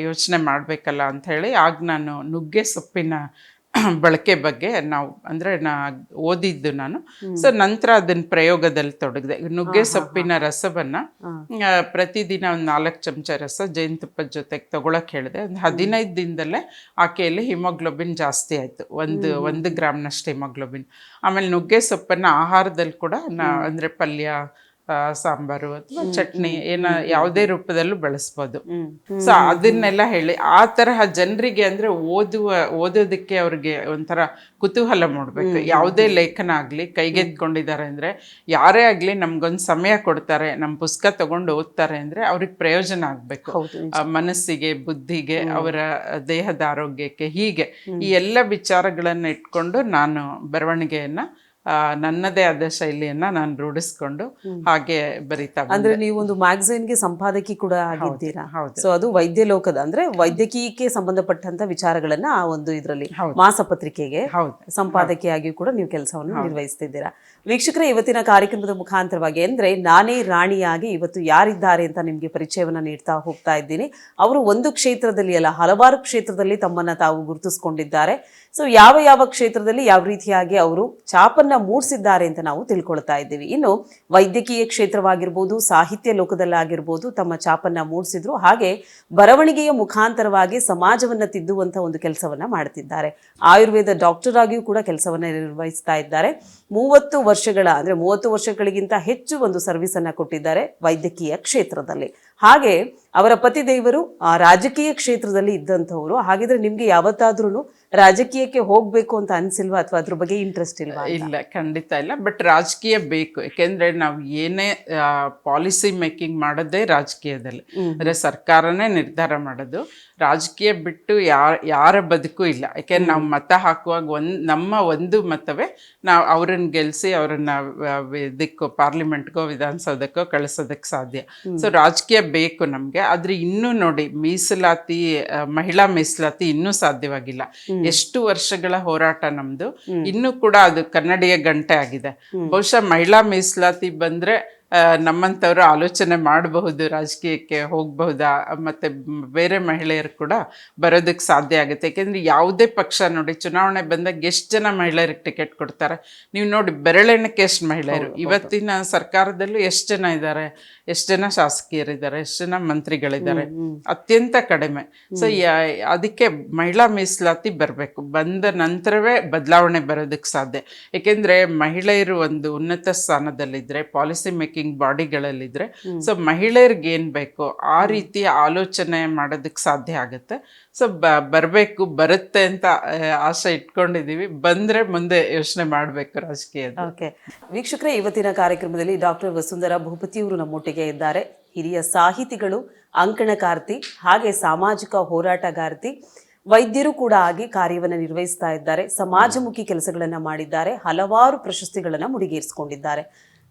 ಯೋಚನೆ ಮಾಡಬೇಕಲ್ಲ ಅಂಥೇಳಿ ಆಗ ನಾನು ನುಗ್ಗೆ ಸೊಪ್ಪಿನ ಬಳಕೆ ಬಗ್ಗೆ ಅಂದರೆ ಓದಿದ್ದು ನಾನು. ಸೊ ನಂತರ ಅದನ್ನ ಪ್ರಯೋಗದಲ್ಲಿ ತೊಡಗಿದೆ. ನುಗ್ಗೆ ಸೊಪ್ಪಿನ ರಸವನ್ನು ಪ್ರತಿದಿನ ಒಂದು 4 ಚಮಚ ರಸ ಜೇನುತುಪ್ಪದ ಜೊತೆಗೆ ತಗೊಳಕ್ಕೆ ಹೇಳಿದೆ. ಒಂದು 15 ದಿನದಲ್ಲೇ ಆಕೆಯಲ್ಲಿ ಹಿಮೋಗ್ಲೋಬಿನ್ ಜಾಸ್ತಿ ಆಯಿತು, 1 ಗ್ರಾಮ್ನಷ್ಟು ಹಿಮೋಗ್ಲೋಬಿನ್. ಆಮೇಲೆ ನುಗ್ಗೆ ಸೊಪ್ಪನ್ನು ಆಹಾರದಲ್ಲಿ ಕೂಡ ಅಂದರೆ ಪಲ್ಯ, ಸಾಂಬಾರು ಅಥವಾ ಚಟ್ನಿ ಯಾವುದೇ ರೂಪದಲ್ಲೂ ಬಳಸ್ಬೋದು. ಸೊ ಅದನ್ನೆಲ್ಲ ಹೇಳಿ ಆ ತರಹ ಜನರಿಗೆ ಅಂದರೆ ಓದೋದಕ್ಕೆ ಅವ್ರಿಗೆ ಒಂಥರ ಕುತೂಹಲ ಮೂಡಬೇಕು. ಯಾವುದೇ ಲೇಖನ ಆಗಲಿ ಕೈಗೆತ್ಕೊಂಡಿದ್ದಾರೆ ಅಂದರೆ, ಯಾರೇ ಆಗಲಿ ನಮ್ಗೊಂದು ಸಮಯ ಕೊಡ್ತಾರೆ, ನಮ್ಮ ಪುಸ್ತಕ ತಗೊಂಡು ಓದ್ತಾರೆ ಅಂದರೆ ಅವ್ರಿಗೆ ಪ್ರಯೋಜನ ಆಗಬೇಕು, ಮನಸ್ಸಿಗೆ, ಬುದ್ಧಿಗೆ, ಅವರ ದೇಹದ ಆರೋಗ್ಯಕ್ಕೆ. ಹೀಗೆ ಈ ಎಲ್ಲ ವಿಚಾರಗಳನ್ನು ಇಟ್ಕೊಂಡು ನಾನು ಬರವಣಿಗೆಯನ್ನು ನನ್ನದೇ ಆದ ಶೈಲಿಯನ್ನ ನಾನು ರೂಢಿಸ್ಕೊಂಡು ಹಾಗೆ ಬರೀತಾ. ಅಂದ್ರೆ ನೀವು ಒಂದು ಮ್ಯಾಗಝೈನ್ಗೆ ಸಂಪಾದಕಿ ಕೂಡ ಆಗಿದ್ದೀರಾ. ಸೊ ಅದು ವೈದ್ಯ ಲೋಕದ ಅಂದ್ರೆ ವೈದ್ಯಕೀಯಕ್ಕೆ ಸಂಬಂಧಪಟ್ಟಂತ ವಿಚಾರಗಳನ್ನ ಆ ಒಂದು ಇದರಲ್ಲಿ ಮಾಸಪತ್ರಿಕೆಗೆ ಸಂಪಾದಕಿಯಾಗಿ ಕೂಡ ನೀವು ಕೆಲಸವನ್ನು ನಿರ್ವಹಿಸ್ತಿದ್ದೀರಾ. ವೀಕ್ಷಕರೇ, ಇವತ್ತಿನ ಕಾರ್ಯಕ್ರಮದ ಮುಖಾಂತರವಾಗಿ ಅಂದ್ರೆ ನಾನೇ ರಾಣಿಯಾಗಿ ಇವತ್ತು ಯಾರಿದ್ದಾರೆ ಅಂತ ನಿಮ್ಗೆ ಪರಿಚಯವನ್ನ ನೀಡ್ತಾ ಹೋಗ್ತಾ ಇದ್ದೀನಿ. ಅವರು ಒಂದು ಕ್ಷೇತ್ರದಲ್ಲಿ ಅಲ್ಲ, ಹಲವಾರು ಕ್ಷೇತ್ರದಲ್ಲಿ ತಮ್ಮನ್ನ ತಾವು ಗುರುತಿಸ್ಕೊಂಡಿದ್ದಾರೆ. ಸೊ ಯಾವ ಕ್ಷೇತ್ರದಲ್ಲಿ ಯಾವ ರೀತಿಯಾಗಿ ಅವರು ಛಾಪನ್ನ ಮೂಡಿಸಿದ್ದಾರೆ ಅಂತ ನಾವು ತಿಳ್ಕೊಳ್ತಾ ಇದ್ದೀವಿ. ಇನ್ನು ವೈದ್ಯಕೀಯ ಕ್ಷೇತ್ರವಾಗಿರ್ಬೋದು, ಸಾಹಿತ್ಯ ಲೋಕದಲ್ಲಾಗಿರ್ಬೋದು ತಮ್ಮ ಛಾಪನ್ನ ಮೂಡಿಸಿದ್ರು. ಹಾಗೆ ಬರವಣಿಗೆಯ ಮುಖಾಂತರವಾಗಿ ಸಮಾಜವನ್ನ ತಿದ್ದುವಂತ ಒಂದು ಕೆಲಸವನ್ನ ಮಾಡ್ತಿದ್ದಾರೆ. ಆಯುರ್ವೇದ ಡಾಕ್ಟರ್ ಆಗಿಯೂ ಕೂಡ ಕೆಲಸವನ್ನ ನಿರ್ವಹಿಸ್ತಾ ಇದ್ದಾರೆ. 30 ವರ್ಷಗಳಿಗಿಂತ ಹೆಚ್ಚು ಒಂದು ಸರ್ವಿಸ್ ಅನ್ನ ಕೊಟ್ಟಿದ್ದಾರೆ ವೈದ್ಯಕೀಯ ಕ್ಷೇತ್ರದಲ್ಲಿ. ಹಾಗೆ ಅವರ ಪತಿ ದೇವರು ರಾಜಕೀಯ ಕ್ಷೇತ್ರದಲ್ಲಿ ಇದ್ದಂಥವ್ರು. ಹಾಗಿದ್ರೆ ನಿಮ್ಗೆ ಯಾವತ್ತಾದ್ರೂ ರಾಜಕೀಯಕ್ಕೆ ಹೋಗ್ಬೇಕು ಅಂತ ಅನ್ಸಿಲ್ವಾ, ಅಥವಾ ಅದ್ರ ಬಗ್ಗೆ ಇಂಟ್ರೆಸ್ಟ್ ಇಲ್ವಾ? ಇಲ್ಲ, ಖಂಡಿತ ಇಲ್ಲ. ಬಟ್ ರಾಜಕೀಯ ಬೇಕು. ಯಾಕೆಂದ್ರೆ ನಾವು ಏನೇ ಪಾಲಿಸಿ ಮೇಕಿಂಗ್ ಮಾಡೋದೇ ರಾಜಕೀಯದಲ್ಲಿ, ಅಂದ್ರೆ ಸರ್ಕಾರನೇ ನಿರ್ಧಾರ ಮಾಡೋದು. ರಾಜಕೀಯ ಬಿಟ್ಟು ಯಾರ ಬದುಕು ಇಲ್ಲ. ಯಾಕೆಂದ್ರೆ ನಾವು ಮತ ಹಾಕುವಾಗ ನಮ್ಮ ಒಂದು ಮತವೇ ನಾವು ಅವ್ರನ್ನ ಗೆಲ್ಸಿ ಅವ್ರನ್ನ ಇದಕ್ಕೋ ಪಾರ್ಲಿಮೆಂಟ್ಗೋ ವಿಧಾನಸೌಧಕ್ಕೋ ಕಳಿಸೋದಕ್ಕೆ ಸಾಧ್ಯ. ಸೊ ರಾಜಕೀಯ ಬೇಕು ನಮ್ಗೆ. ಆದ್ರೆ ಇನ್ನೂ ನೋಡಿ, ಮೀಸಲಾತಿ, ಮಹಿಳಾ ಮೀಸಲಾತಿ ಇನ್ನೂ ಸಾಧ್ಯವಾಗಿಲ್ಲ. ಎಷ್ಟು ವರ್ಷಗಳ ಹೋರಾಟ ನಮ್ದು, ಇನ್ನೂ ಕೂಡ ಅದು ಕನ್ನಡಿಯ ಗಂಟೆ ಆಗಿದೆ. ಬಹುಶಃ ಮಹಿಳಾ ಮೀಸಲಾತಿ ಬಂದ್ರೆ ನಮ್ಮಂಥವ್ರು ಆಲೋಚನೆ ಮಾಡಬಹುದು, ರಾಜಕೀಯಕ್ಕೆ ಹೋಗಬಹುದಾ, ಮತ್ತು ಬೇರೆ ಮಹಿಳೆಯರು ಕೂಡ ಬರೋದಕ್ಕೆ ಸಾಧ್ಯ ಆಗುತ್ತೆ. ಯಾಕೆಂದರೆ ಯಾವುದೇ ಪಕ್ಷ ನೋಡಿ, ಚುನಾವಣೆ ಬಂದಾಗ ಎಷ್ಟು ಜನ ಮಹಿಳೆಯರಿಗೆ ಟಿಕೆಟ್ ಕೊಡ್ತಾರೆ ನೀವು ನೋಡಿ, ಬೆರಳೆಣ್ಣಕ್ಕೆ ಎಷ್ಟು ಮಹಿಳೆಯರು. ಇವತ್ತಿನ ಸರ್ಕಾರದಲ್ಲೂ ಎಷ್ಟು ಜನ ಇದ್ದಾರೆ, ಎಷ್ಟು ಜನ ಶಾಸಕಿಯರಿದ್ದಾರೆ, ಎಷ್ಟು ಜನ ಮಂತ್ರಿಗಳಿದ್ದಾರೆ, ಅತ್ಯಂತ ಕಡಿಮೆ. ಸೊ ಅದಕ್ಕೆ ಮಹಿಳಾ ಮೀಸಲಾತಿ ಬರಬೇಕು. ಬಂದ ನಂತರವೇ ಬದಲಾವಣೆ ಬರೋದಕ್ಕೆ ಸಾಧ್ಯ. ಏಕೆಂದರೆ ಮಹಿಳೆಯರು ಒಂದು ಉನ್ನತ ಸ್ಥಾನದಲ್ಲಿದ್ದರೆ, ಪಾಲಿಸಿ ಮೇಕಿಂಗ್ ಬಾಡಿಗಳಲ್ಲಿದ್ರೆ, ಸೊ ಮಹಿಳೆಯರಿಗೆ ಏನ್ ಬೇಕು ಆ ರೀತಿಯ ಆಲೋಚನೆ ಮಾಡೋದಕ್ಕೆ ಸಾಧ್ಯ ಆಗುತ್ತೆ. ಸೊ ಬರಬೇಕು, ಬರುತ್ತೆ ಅಂತ ಆಸೆ ಇಟ್ಕೊಂಡಿದೀವಿ. ಬಂದ್ರೆ ಮುಂದೆ ಯೋಚನೆ ಮಾಡಬೇಕು ರಾಜಕೀಯದ. ಓಕೆ ವೀಕ್ಷಕರೇ, ಇವತ್ತಿನ ಕಾರ್ಯಕ್ರಮದಲ್ಲಿ ಡಾಕ್ಟರ್ ವಸುಂಧರಾ ಭೂಪತಿಯವರು ನಮ್ಮೊಟ್ಟಿಗೆ ಇದ್ದಾರೆ. ಹಿರಿಯ ಸಾಹಿತಿಗಳು, ಅಂಕಣಕಾರ್ತಿ, ಹಾಗೆ ಸಾಮಾಜಿಕ ಹೋರಾಟಗಾರ್ತಿ, ವೈದ್ಯರು ಕೂಡ ಆಗಿ ಕಾರ್ಯವನ್ನು ನಿರ್ವಹಿಸ್ತಾ ಇದ್ದಾರೆ. ಸಮಾಜಮುಖಿ ಕೆಲಸಗಳನ್ನು ಮಾಡಿದ್ದಾರೆ. ಹಲವಾರು ಪ್ರಶಸ್ತಿಗಳನ್ನು ಮುಡಿಗೇರಿಸಿಕೊಂಡಿದ್ದಾರೆ.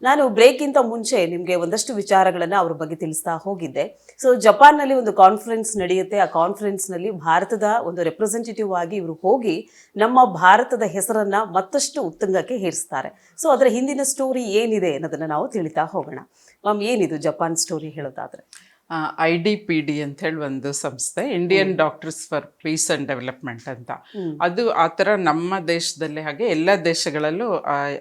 ನಾನು ಬ್ರೇಕ್ಗಿಂತ ಮುಂಚೆ ನಿಮಗೆ ಒಂದಷ್ಟು ವಿಚಾರಗಳನ್ನು ಅವ್ರ ಬಗ್ಗೆ ತಿಳಿಸ್ತಾ ಹೋಗಿದ್ದೆ. ಸೊ ಜಪಾನ್ನಲ್ಲಿ ಒಂದು ಕಾನ್ಫರೆನ್ಸ್ ನಡೆಯುತ್ತೆ. ಆ ಕಾನ್ಫರೆನ್ಸ್ನಲ್ಲಿ ಭಾರತದ ಒಂದು ರೆಪ್ರೆಸೆಂಟೇಟಿವ್ ಆಗಿ ಇವರು ಹೋಗಿ ನಮ್ಮ ಭಾರತದ ಹೆಸರನ್ನ ಮತ್ತಷ್ಟು ಉತ್ತುಂಗಕ್ಕೆ ಹೇರಿಸ್ತಾರೆ. ಸೊ ಅದರ ಹಿಂದಿನ ಸ್ಟೋರಿ ಏನಿದೆ ಅನ್ನೋದನ್ನ ನಾವು ತಿಳಿತಾ ಹೋಗೋಣ. ಮ್ಯಾಮ್, ಏನಿದು ಜಪಾನ್ ಸ್ಟೋರಿ ಹೇಳೋದಾದ್ರೆ? IDPD ಅಂತ ಹೇಳಿ ಒಂದು ಸಂಸ್ಥೆ, Indian doctors for piece and development ಅಂತ. ಅದು ಆ ಥರ ನಮ್ಮ ದೇಶದಲ್ಲಿ ಹಾಗೆ ಎಲ್ಲ ದೇಶಗಳಲ್ಲೂ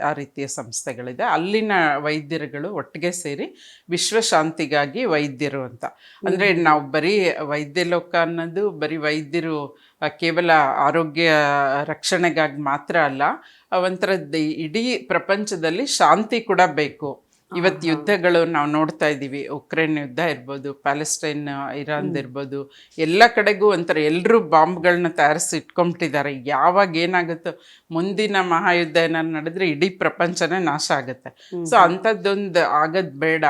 ಆ ರೀತಿಯ ಸಂಸ್ಥೆಗಳಿದೆ. ಅಲ್ಲಿನ ವೈದ್ಯರುಗಳು ಒಟ್ಟಿಗೆ ಸೇರಿ ವಿಶ್ವಶಾಂತಿಗಾಗಿ ವೈದ್ಯರು ಅಂತ. ಅಂದರೆ ನಾವು ಬರೀ ವೈದ್ಯ ಲೋಕ ಅನ್ನೋದು ಬರೀ ವೈದ್ಯರು ಕೇವಲ ಆರೋಗ್ಯ ರಕ್ಷಣೆಗಾಗಿ ಮಾತ್ರ ಅಲ್ಲ, ಒಂಥರದ್ದು ಇಡೀ ಪ್ರಪಂಚದಲ್ಲಿ ಶಾಂತಿ ಕೂಡ ಬೇಕು. ಇವತ್ತು ಯುದ್ಧಗಳು ನಾವು ನೋಡ್ತಾ ಇದ್ದೀವಿ, ಉಕ್ರೇನ್ ಯುದ್ಧ ಇರ್ಬೋದು, ಪ್ಯಾಲೆಸ್ಟೈನ್ ಇರಾನ್ ಇರ್ಬೋದು, ಎಲ್ಲ ಕಡೆಗೂ ಒಂಥರ ಎಲ್ಲರೂ ಬಾಂಬ್ಗಳನ್ನ ತಯಾರಿಸಿ ಇಟ್ಕೊಂಬಿಟ್ಟಿದ್ದಾರೆ. ಯಾವಾಗ ಏನಾಗುತ್ತೋ, ಮುಂದಿನ ಮಹಾಯುದ್ಧ ಏನಾದ್ರು ನಡೆದ್ರೆ ಇಡೀ ಪ್ರಪಂಚನೇ ನಾಶ ಆಗುತ್ತೆ. ಸೊ ಅಂಥದ್ದೊಂದು ಆಗೋದು ಬೇಡ,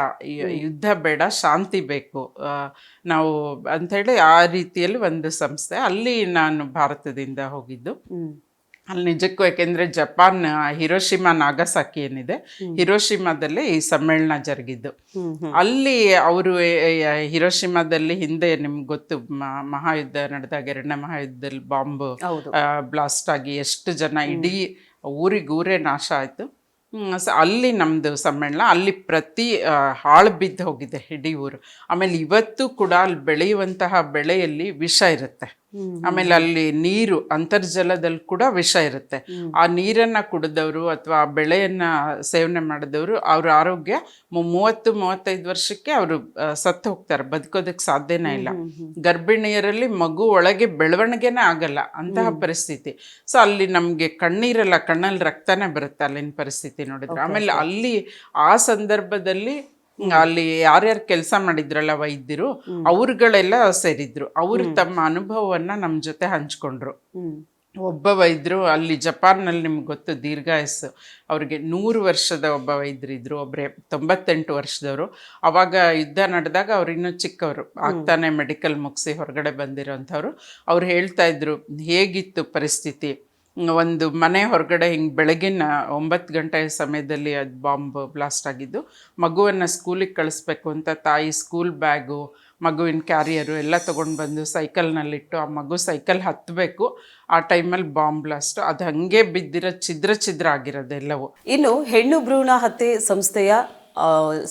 ಯುದ್ಧ ಬೇಡ, ಶಾಂತಿ ಬೇಕು ನಾವು ಅಂಥೇಳಿ ಆ ರೀತಿಯಲ್ಲಿ ಒಂದು ಸಂಸ್ಥೆ. ಅಲ್ಲಿ ನಾನು ಭಾರತದಿಂದ ಹೋಗಿದ್ದು. ಅಲ್ಲಿ ನಿಜಕ್ಕೂ, ಯಾಕೆಂದರೆ ಜಪಾನ್ ಹಿರೋಶಿಮಾ ನಾಗಸಾಕಿ ಏನಿದೆ, ಹಿರೋಶಿಮಾದಲ್ಲಿ ಈ ಸಮ್ಮೇಳನ ಜರುಗಿದ್ದು. ಅಲ್ಲಿ ಅವರು ಹಿರೋಶಿಮಾದಲ್ಲಿ ಹಿಂದೆ ನಿಮ್ಗೆ ಗೊತ್ತು, ಮಹಾಯುದ್ಧ ನಡೆದಾಗ, 2ನೇ ಮಹಾಯುದ್ಧದಲ್ಲಿ ಬಾಂಬ್ ಬ್ಲಾಸ್ಟ್ ಆಗಿ ಎಷ್ಟು ಜನ, ಇಡೀ ಊರೇ ನಾಶ ಆಯಿತು. ಸೊ ಅಲ್ಲಿ ನಮ್ಮದು ಸಮ್ಮೇಳನ, ಅಲ್ಲಿ ಪ್ರತಿ ಹಾಳು ಬಿದ್ದು ಹೋಗಿದೆ ಇಡೀ ಊರು. ಆಮೇಲೆ ಇವತ್ತು ಕೂಡ ಅಲ್ಲಿ ಬೆಳೆಯುವಂತಹ ಬೆಳೆಯಲ್ಲಿ ವಿಷ ಇರುತ್ತೆ. ಆಮೇಲೆ ಅಲ್ಲಿ ನೀರು, ಅಂತರ್ಜಲದಲ್ಲಿ ಕೂಡ ವಿಷ ಇರುತ್ತೆ. ಆ ನೀರನ್ನು ಕುಡಿದವರು ಅಥವಾ ಆ ಬೆಳೆಯನ್ನ ಸೇವನೆ ಮಾಡಿದವರು ಅವ್ರ ಆರೋಗ್ಯ 30-35 ವರ್ಷಕ್ಕೆ ಅವರು ಸತ್ತು ಹೋಗ್ತಾರೆ, ಬದುಕೋದಕ್ಕೆ ಸಾಧ್ಯನೇ ಇಲ್ಲ. ಗರ್ಭಿಣಿಯರಲ್ಲಿ ಮಗು ಒಳಗೆ ಬೆಳವಣಿಗೆನೇ ಆಗಲ್ಲ, ಅಂತಹ ಪರಿಸ್ಥಿತಿ. ಸೊ ಅಲ್ಲಿ ನಮಗೆ ಕಣ್ಣೀರಲ್ಲ, ಕಣ್ಣಲ್ಲಿ ರಕ್ತನೇ ಬರುತ್ತೆ ಅಲ್ಲಿನ ಪರಿಸ್ಥಿತಿ ನೋಡಿದ್ರೆ. ಆಮೇಲೆ ಅಲ್ಲಿ ಆ ಸಂದರ್ಭದಲ್ಲಿ ಅಲ್ಲಿ ಯಾರ್ಯಾರು ಕೆಲಸ ಮಾಡಿದ್ರಲ್ಲ ವೈದ್ಯರು, ಅವ್ರುಗಳೆಲ್ಲ ಸೇರಿದ್ರು. ಅವರು ತಮ್ಮ ಅನುಭವವನ್ನ ನಮ್ಮ ಜೊತೆ ಹಂಚ್ಕೊಂಡ್ರು. ಒಬ್ಬ ವೈದ್ಯರು ಅಲ್ಲಿ ಜಪಾನ್ನಲ್ಲಿ, ನಿಮ್ಗೆ ಗೊತ್ತು, ದೀರ್ಘಾಯಸ್ಸು, ಅವ್ರಿಗೆ 100 ವರ್ಷದ ಒಬ್ಬ ವೈದ್ಯರು ಇದ್ರು, ಒಬ್ಬರೇ 98 ವರ್ಷದವರು. ಅವಾಗ ಯುದ್ಧ ನಡೆದಾಗ ಅವ್ರು ಇನ್ನೂ ಚಿಕ್ಕವರು, ಆಗ್ತಾನೆ ಮೆಡಿಕಲ್ ಮುಗಿಸಿ ಹೊರಗಡೆ ಬಂದಿರೋಂಥವ್ರು. ಅವ್ರು ಹೇಳ್ತಾ ಇದ್ರು ಹೇಗಿತ್ತು ಪರಿಸ್ಥಿತಿ. ಒಂದು ಮನೆ ಹೊರಗಡೆ ಹಿಂಗೆ ಬೆಳಗಿನ 9 ಗಂಟೆ ಸಮಯದಲ್ಲಿ ಅದು ಬಾಂಬ್ ಬ್ಲಾಸ್ಟ್ ಆಗಿದ್ದು. ಮಗುವನ್ನು ಸ್ಕೂಲಿಗೆ ಕಳಿಸ್ಬೇಕು ಅಂತ ತಾಯಿ ಸ್ಕೂಲ್ ಬ್ಯಾಗು, ಮಗುವಿನ ಕ್ಯಾರಿಯರು ಎಲ್ಲ ತೊಗೊಂಡು ಬಂದು ಸೈಕಲ್ನಲ್ಲಿಟ್ಟು, ಆ ಮಗು ಸೈಕಲ್ ಹತ್ತಬೇಕು, ಆ ಟೈಮಲ್ಲಿ ಬಾಂಬ್ ಬ್ಲಾಸ್ಟು. ಅದು ಹಾಗೆ ಬಿದ್ದಿರೋ ಛಿದ್ರ ಆಗಿರೋದು ಎಲ್ಲವೂ. ಇನ್ನು ಹೆಣ್ಣು ಭ್ರೂಣ ಹತ್ಯೆ ಸಂಸ್ಥೆಯ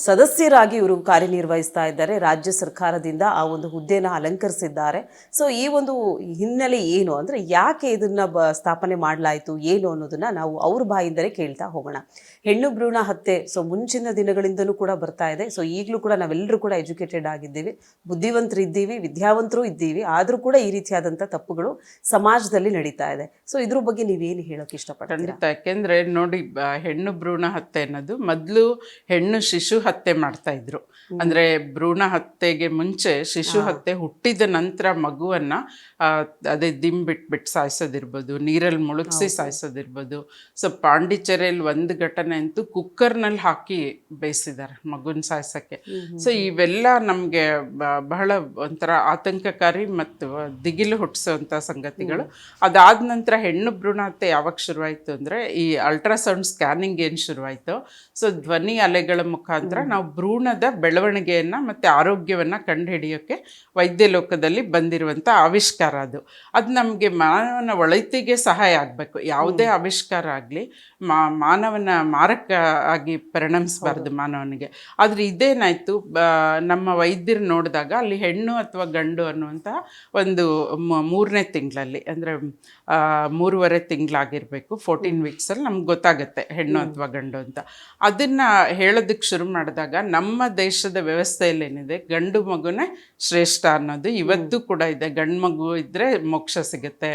ಸದಸ್ಯರಾಗಿ ಇವರು ಕಾರ್ಯನಿರ್ವಹಿಸ್ತಾ ಇದ್ದಾರೆ. ರಾಜ್ಯ ಸರ್ಕಾರದಿಂದ ಆ ಒಂದು ಹುದ್ದೆಯನ್ನು ಅಲಂಕರಿಸಿದ್ದಾರೆ. ಸೊ ಈ ಒಂದು ಹಿನ್ನೆಲೆ ಏನು ಅಂದರೆ, ಯಾಕೆ ಇದನ್ನು ಸ್ಥಾಪನೆ ಮಾಡಲಾಯಿತು ಏನು ಅನ್ನೋದನ್ನು ನಾವು ಅವ್ರ ಬಾಯಿಂದಲೇ ಕೇಳ್ತಾ ಹೋಗೋಣ. ಹೆಣ್ಣು ಭ್ರೂಣ ಹತ್ಯೆ ಮುಂಚಿನ ದಿನಗಳಿಂದಲೂ ಕೂಡ ಬರ್ತಾ ಇದೆ. ಸೊ ಈಗಲೂ ಕೂಡ ನಾವೆಲ್ಲರೂ ಕೂಡ ಎಜುಕೇಟೆಡ್ ಆಗಿದ್ದೀವಿ, ಬುದ್ಧಿವಂತರು ಇದ್ದೀವಿ, ವಿದ್ಯಾವಂತರು ಇದ್ದೀವಿ. ಆದರೂ ಕೂಡ ಈ ರೀತಿಯಾದಂಥ ತಪ್ಪುಗಳು ಸಮಾಜದಲ್ಲಿ ನಡೀತಾ ಇದೆ. ಸೊ ಇದ್ರ ಬಗ್ಗೆ ನೀವೇನು ಹೇಳೋಕೆ ಇಷ್ಟಪಡ್ತೀರಾ? ಯಾಕೆಂದರೆ ನೋಡಿ, ಹೆಣ್ಣು ಭ್ರೂಣ ಹತ್ಯೆ ಅನ್ನೋದು ಮೊದಲು ಹೆಣ್ಣು ಶಿಶು ಹತ್ಯೆ ಮಾಡ್ತಾ ಇದ್ರು. ಅಂದ್ರೆ ಭ್ರೂಣ ಹತ್ಯೆಗೆ ಮುಂಚೆ ಶಿಶು ಹತ್ಯೆ, ಹುಟ್ಟಿದ ನಂತರ ಮಗುವನ್ನ ಅದೇ ದಿಂಬಿಟ್ಬಿಟ್ಟು ಸಾಯಿಸೋದಿರ್ಬೋದು, ನೀರಲ್ಲಿ ಮುಳುಗಿಸಿ ಸಾಯಿಸೋದಿರ್ಬೋದು. ಸೊ ಪಾಂಡಿಚೇರಿಯಲ್ಲಿ ಒಂದು ಘಟನೆ ಅಂತೂ ಕುಕ್ಕರ್ನಲ್ಲಿ ಹಾಕಿ ಬೇಯಿಸಿದ್ದಾರೆ ಮಗುನ ಸಾಯಿಸೋಕ್ಕೆ. ಸೊ ಇವೆಲ್ಲ ನಮಗೆ ಬಹಳ ಒಂಥರ ಆತಂಕಕಾರಿ ಮತ್ತು ದಿಗಿಲು ಹುಟ್ಟಿಸುವಂಥ ಸಂಗತಿಗಳು. ಅದಾದ ನಂತರ ಹೆಣ್ಣು ಭ್ರೂಣ ಹತ್ಯೆ ಯಾವಾಗ ಶುರುವಾಯಿತು ಅಂದರೆ, ಈ ಅಲ್ಟ್ರಾಸೌಂಡ್ ಸ್ಕ್ಯಾನಿಂಗ್ ಏನು ಶುರುವಾಯಿತು, ಸೊ ಧ್ವನಿ ಅಲೆಗಳ ಮುಖಾಂತರ ನಾವು ಭ್ರೂಣದ ಬೆಳವಣಿಗೆಯನ್ನು ಮತ್ತು ಆರೋಗ್ಯವನ್ನು ಕಂಡುಹಿಡಿಯೋಕ್ಕೆ ವೈದ್ಯ ಲೋಕದಲ್ಲಿ ಬಂದಿರುವಂಥ ಆವಿಷ್ಕಾರ ಅದು. ಅದು ನಮಗೆ ಮಾನವನ ಒಳಿತಿಗೆ ಸಹಾಯ ಆಗಬೇಕು. ಯಾವುದೇ ಆವಿಷ್ಕಾರ ಆಗಲಿ ಮಾನವನ ಮಾರಕ ಆಗಿ ಪರಿಣಮಿಸಬಾರ್ದು ಮಾನವನಿಗೆ. ಆದರೆ ಇದೇನಾಯಿತು, ನಮ್ಮ ವೈದ್ಯರು ನೋಡಿದಾಗ ಅಲ್ಲಿ ಹೆಣ್ಣು ಅಥವಾ ಗಂಡು ಅನ್ನುವಂಥ ಒಂದು 3ನೇ ತಿಂಗಳಲ್ಲಿ, ಅಂದರೆ 3.5 ತಿಂಗಳಾಗಿರಬೇಕು, 14 ವೀಕ್ಸಲ್ಲಿ ನಮ್ಗೆ ಗೊತ್ತಾಗುತ್ತೆ ಹೆಣ್ಣು ಅಥವಾ ಗಂಡು ಅಂತ. ಅದನ್ನು ಹೇಳೋದಕ್ಕೆ ಶುರು ಮಾಡಿದಾಗ ನಮ್ಮ ದೇಶದ ವ್ಯವಸ್ಥೆಯಲ್ಲಿ ಏನಿದೆ, ಗಂಡು ಮಗುನೇ ಶ್ರೇಷ್ಠ ಅನ್ನೋದು ಇವತ್ತು ಕೂಡ ಇದೆ. ಗಂಡು ಮಗು ಇದ್ದರೆ ಮೋಕ್ಷ ಸಿಗುತ್ತೆ.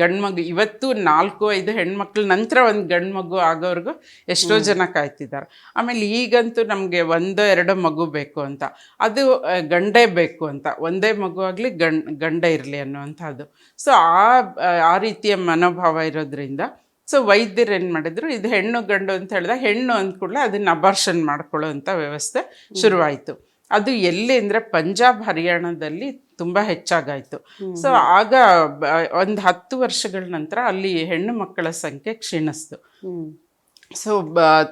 ಗಂಡು ಮಗು ಇವತ್ತು 4-5 ಹೆಣ್ಮಕ್ಳ ನಂತರ ಒಂದು ಗಂಡು ಮಗು ಆಗೋವರೆಗೂ ಎಷ್ಟೋ ಜನ ಕಾಯ್ತಿದ್ದಾರೆ. ಆಮೇಲೆ ಈಗಂತೂ ನಮಗೆ 1-2 ಮಗು ಬೇಕು ಅಂತ, ಅದು ಗಂಡೇ ಬೇಕು ಅಂತ, ಒಂದೇ ಮಗು ಆಗಲಿ ಗಂಡೇ ಇರಲಿ ಅನ್ನುವಂಥದ್ದು. ಸೊ ಆ ರೀತಿಯ ಮನೋಭಾವ ಇರೋದ್ರಿಂದ ಸೊ ವೈದ್ಯರು ಏನು ಮಾಡಿದ್ರು, ಇದು ಹೆಣ್ಣು ಗಂಡು ಅಂತ ಹೇಳಿದಾಗ ಹೆಣ್ಣು ಅಂದ ಕೂಡಲೇ ಅದನ್ನು ಅಬಾರ್ಷನ್ ಮಾಡ್ಕೊಳ್ಳೋವಂಥ ವ್ಯವಸ್ಥೆ ಶುರುವಾಯಿತು. ಅದು ಎಲ್ಲಿ ಅಂದರೆ ಪಂಜಾಬ್ ಹರಿಯಾಣದಲ್ಲಿ ತುಂಬ ಹೆಚ್ಚಾಗಾಯಿತು. ಸೊ ಆಗ ಒಂದು 10 ವರ್ಷಗಳ ನಂತರ ಅಲ್ಲಿ ಹೆಣ್ಣು ಮಕ್ಕಳ ಸಂಖ್ಯೆ ಕ್ಷೀಣಿಸ್ತು. ಸೊ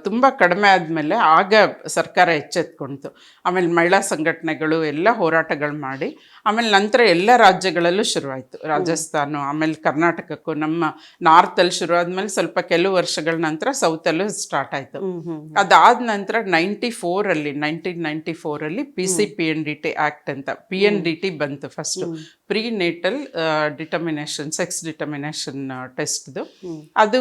ತುಂಬ ಕಡಿಮೆ ಆದಮೇಲೆ ಆಗ ಸರ್ಕಾರ ಎಚ್ಚೆತ್ಕೊಳ್ತು. ಆಮೇಲೆ ಮಹಿಳಾ ಸಂಘಟನೆಗಳು ಎಲ್ಲ ಹೋರಾಟಗಳು ಮಾಡಿ ಆಮೇಲೆ ನಂತರ ಎಲ್ಲ ರಾಜ್ಯಗಳಲ್ಲೂ ಶುರುವಾಯಿತು. ರಾಜಸ್ಥಾನ ಆಮೇಲೆ ಕರ್ನಾಟಕಕ್ಕೂ ನಮ್ಮ ನಾರ್ತಲ್ಲಿ ಶುರು ಆದಮೇಲೆ ಸ್ವಲ್ಪ ಕೆಲವು ವರ್ಷಗಳ ನಂತರ ಸೌತಲ್ಲೂ ಸ್ಟಾರ್ಟ್ ಆಯಿತು. ಅದಾದ ನಂತರ 1994 PCPNDT ಆ್ಯಕ್ಟ್ ಅಂತ PNDT ಬಂತು. First prenatal determination, sex determination ಟೆಸ್ಟ್ದು ಅದು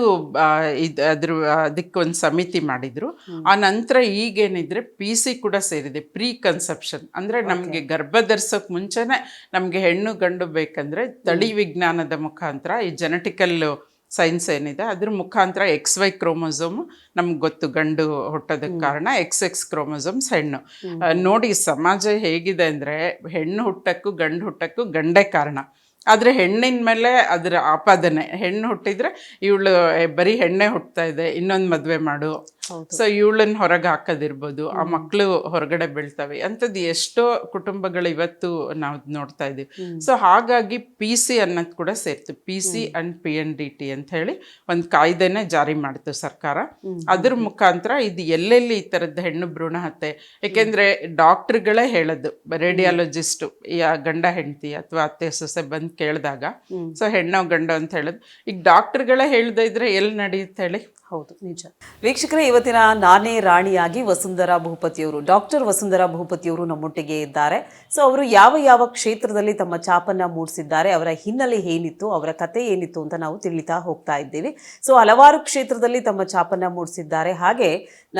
ಅದಕ್ಕೊಂದು ಸಮಿತಿ ಮಾಡಿದ್ರು. ಆ ನಂತರ ಈಗೇನಿದ್ರೆ PC ಕೂಡ ಸೇರಿದೆ, ಪ್ರೀ ಕನ್ಸೆಪ್ಷನ್. ಅಂದರೆ ನಮಗೆ ಗರ್ಭ ಧರಿಸೋಕೆ ಮುಂಚೆನೆ ನಮಗೆ ಹೆಣ್ಣು ಗಂಡು ಬೇಕಂದ್ರೆ ತಳಿ ವಿಜ್ಞಾನದ ಮುಖಾಂತರ ಈ ಜೆನೆಟಿಕಲ್ ಸೈನ್ಸ್ ಏನಿದೆ ಅದ್ರ ಮುಖಾಂತರ XY ಕ್ರೋಮೋಸೋಮ್ ನಮ್ಗೆ ಗೊತ್ತು, ಗಂಡು ಹುಟ್ಟೋದಕ್ಕೆ ಕಾರಣ XX ಕ್ರೋಮೋಸೋಮ್ಸ್ ಹೆಣ್ಣು. ನೋಡಿ ಸಮಾಜ ಹೇಗಿದೆ ಅಂದರೆ ಹೆಣ್ಣು ಹುಟ್ಟಕ್ಕೂ ಗಂಡು ಹುಟ್ಟಕ್ಕೂ ಗಂಡೇ ಕಾರಣ. ಆದರೆ ಹೆಣ್ಣಿನ ಮೇಲೆ ಅದರ ಆಪಾದನೆ, ಹೆಣ್ಣು ಹುಟ್ಟಿದ್ರೆ ಇವಳು ಬರೀ ಹೆಣ್ಣೆ ಹುಟ್ತಾ ಇದೆ, ಇನ್ನೊಂದು ಮದುವೆ ಮಾಡು, ಸೊ ಇವಳನ್ನ ಹೊರಗೆ ಹಾಕೋದಿರ್ಬೋದು, ಆ ಮಕ್ಕಳು ಹೊರಗಡೆ ಬೀಳ್ತವೆ ಅಂಥದ್ದು ಎಷ್ಟೋ ಕುಟುಂಬಗಳು ಇವತ್ತು ನಾವು ನೋಡ್ತಾ ಇದ್ದೀವಿ. ಸೊ ಹಾಗಾಗಿ PC ಅನ್ನೋದು ಕೂಡ ಸೇರ್ತು. PC ಅಂಡ್ PNDT ಅಂತ ಹೇಳಿ ಒಂದು ಕಾಯ್ದೆನೇ ಜಾರಿ ಮಾಡ್ತು ಸರ್ಕಾರ. ಅದ್ರ ಮುಖಾಂತರ ಇದು ಎಲ್ಲೆಲ್ಲಿ ಈ ಥರದ್ದು ಹೆಣ್ಣು ಭ್ರೂಣ ಹತ್ಯೆ, ಏಕೆಂದರೆ ಡಾಕ್ಟ್ರುಗಳೇ ಹೇಳೋದು, ರೇಡಿಯಾಲಜಿಸ್ಟು ಗಂಡ ಹೆಂಡತಿ ಅಥವಾ ಅತ್ತೆ ಸೊಸೆ ಬಂದು ಕೇಳಿದಾಗ ಸೊ ಹೆಣ್ಣೋ ಗಂಡು ಅಂತ ಹೇಳೋದು. ಈಗ ಡಾಕ್ಟ್ರುಗಳೇ ಹೇಳ್ದೇ ಇದ್ರೆ ಎಲ್ಲಿ ನಡೆಯುತ್ತೆ ಹೇಳಿ? ಹೌದು, ನಿಜ. ವೀಕ್ಷಕರೇ, ಇವತ್ತಿನ ನಾನೇ ರಾಣಿಯಾಗಿ ವಸುಂಧರಾ ಭೂಪತಿಯವರು, ಡಾಕ್ಟರ್ ವಸುಂಧರಾ ಭೂಪತಿಯವರು ನಮ್ಮೊಟ್ಟಿಗೆ ಇದ್ದಾರೆ. ಸೊ ಅವರು ಯಾವ ಯಾವ ಕ್ಷೇತ್ರದಲ್ಲಿ ತಮ್ಮ ಛಾಪನ್ನ ಮೂಡಿಸಿದ್ದಾರೆ, ಅವರ ಹಿನ್ನೆಲೆ ಏನಿತ್ತು, ಅವರ ಕತೆ ಏನಿತ್ತು ಅಂತ ನಾವು ತಿಳಿತಾ ಹೋಗ್ತಾ ಇದ್ದೀವಿ. ಸೊ ಹಲವಾರು ಕ್ಷೇತ್ರದಲ್ಲಿ ತಮ್ಮ ಛಾಪನ್ನ ಮೂಡಿಸಿದ್ದಾರೆ. ಹಾಗೆ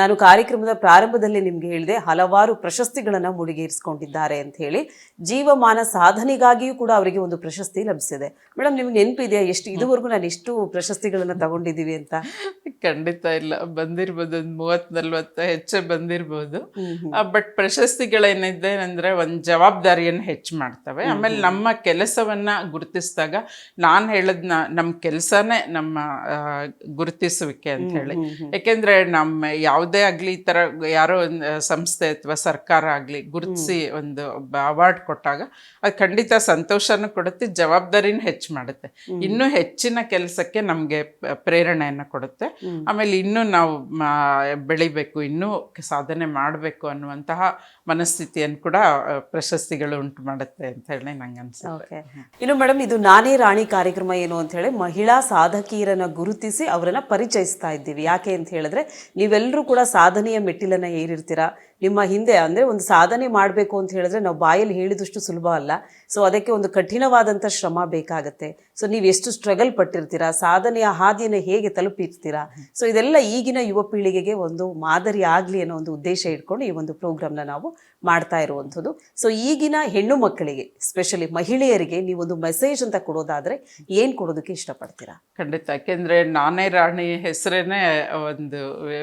ನಾನು ಕಾರ್ಯಕ್ರಮದ ಪ್ರಾರಂಭದಲ್ಲಿ ನಿಮ್ಗೆ ಹೇಳಿದೆ, ಹಲವಾರು ಪ್ರಶಸ್ತಿಗಳನ್ನ ಮುಡಿಗೇರಿಸಿಕೊಂಡಿದ್ದಾರೆ ಅಂತ ಹೇಳಿ. ಜೀವಮಾನ ಸಾಧನೆಗಾಗಿಯೂ ಕೂಡ ಅವರಿಗೆ ಒಂದು ಪ್ರಶಸ್ತಿ ಲಭಿಸಿದೆ. ಮೇಡಮ್, ನಿಮ್ಗೆ ನೆನಪಿದೆಯಾ ಇದುವರೆಗೂ ನಾನು ಎಷ್ಟು ಪ್ರಶಸ್ತಿಗಳನ್ನ ತಗೊಂಡಿದ್ದೀವಿ ಅಂತ? ಖಂಡಿತ ಇಲ್ಲ, ಬಂದಿರ್ಬೋದು ಒಂದು 30-40 ಹೆಚ್ಚೆ ಬಂದಿರ್ಬೋದು. ಬಟ್ ಪ್ರಶಸ್ತಿಗಳೇನಿದೆ ಅಂದ್ರೆ ಒಂದು ಜವಾಬ್ದಾರಿಯನ್ನು ಹೆಚ್ಚು ಮಾಡ್ತವೆ. ಆಮೇಲೆ ನಮ್ಮ ಕೆಲಸವನ್ನ ಗುರುತಿಸಿದಾಗ, ನಾನು ಹೇಳದ್ನ ನಮ್ಮ ಕೆಲಸನೇ ನಮ್ಮ ಗುರುತಿಸುವಿಕೆ ಅಂತ ಹೇಳಿ. ಯಾಕೆಂದ್ರೆ ನಮ್ಮ ಯಾವುದೇ ಆಗ್ಲಿ ಈ ತರ ಯಾರೋ ಒಂದು ಸಂಸ್ಥೆ ಅಥವಾ ಸರ್ಕಾರ ಆಗ್ಲಿ ಗುರುತಿಸಿ ಒಂದು ಅವಾರ್ಡ್ ಕೊಟ್ಟಾಗ ಅದು ಖಂಡಿತ ಸಂತೋಷನೂ ಕೊಡುತ್ತೆ, ಜವಾಬ್ದಾರಿನೂ ಹೆಚ್ಚು ಮಾಡುತ್ತೆ, ಇನ್ನೂ ಹೆಚ್ಚಿನ ಕೆಲಸಕ್ಕೆ ನಮಗೆ ಪ್ರೇರಣೆಯನ್ನು ಕೊಡುತ್ತೆ. ಆಮೇಲೆ ಇನ್ನೂ ನಾವು ಬೆಳಿಬೇಕು, ಇನ್ನೂ ಸಾಧನೆ ಮಾಡಬೇಕು ಅನ್ನುವಂತಹ ಮನಸ್ಥಿತಿಯನ್ನು ಕೂಡ ಪ್ರಶಸ್ತಿಗಳು ಉಂಟು ಮಾಡುತ್ತೆ ಅಂತ ಹೇಳಿ ನಂಗೆ ಅನ್ಸುತ್ತೆ. ಇನ್ನು ಮೇಡಮ್, ಇದು ನಾನೇ ರಾಣಿ ಕಾರ್ಯಕ್ರಮ ಏನು ಅಂತ ಹೇಳಿ ಮಹಿಳಾ ಸಾಧಕಿಯರನ್ನ ಗುರುತಿಸಿ ಅವರನ್ನ ಪರಿಚಯಿಸ್ತಾ ಇದ್ದೀವಿ. ಯಾಕೆ ಅಂತ ಹೇಳಿದ್ರೆ, ನೀವೆಲ್ಲರೂ ಕೂಡ ಸಾಧನೆಯ ಮೆಟ್ಟಿಲನ್ನ ಏರಿರ್ತೀರಾ. ನಿಮ್ಮ ಹಿಂದೆ ಅಂದರೆ ಒಂದು ಸಾಧನೆ ಮಾಡಬೇಕು ಅಂತ ಹೇಳಿದ್ರೆ ನಾವು ಬಾಯಲ್ಲಿ ಹೇಳಿದಷ್ಟು ಸುಲಭ ಅಲ್ಲ. ಸೊ ಅದಕ್ಕೆ ಒಂದು ಕಠಿಣವಾದಂಥ ಶ್ರಮ ಬೇಕಾಗತ್ತೆ. ಸೊ ನೀವು ಎಷ್ಟು ಸ್ಟ್ರಗಲ್ ಪಟ್ಟಿರ್ತೀರಾ, ಸಾಧನೆಯ ಹಾದಿಯನ್ನು ಹೇಗೆ ತಲುಪಿರ್ತೀರಾ. ಸೊ ಇದೆಲ್ಲ ಈಗಿನ ಯುವ ಪೀಳಿಗೆಗೆ ಒಂದು ಮಾದರಿ ಆಗಲಿ ಅನ್ನೋ ಒಂದು ಉದ್ದೇಶ ಇಟ್ಕೊಂಡು ಈ ಒಂದು ಪ್ರೋಗ್ರಾಮ್ನ ನಾವು ಮಾಡ್ತಾ ಇರುವಂಥದ್ದು. ಸೊ ಈಗಿನ ಹೆಣ್ಣು ಮಕ್ಕಳಿಗೆ, ಸ್ಪೆಷಲಿ ಮಹಿಳೆಯರಿಗೆ ನೀವೊಂದು ಮೆಸೇಜ್ ಅಂತ ಕೊಡೋದಾದರೆ ಏನು ಕೊಡೋದಕ್ಕೆ ಇಷ್ಟಪಡ್ತೀರಾ? ಖಂಡಿತ, ಯಾಕೆಂದರೆ ನಾನೇ ರಾಣಿ ಹೆಸರೇನೆ ಒಂದು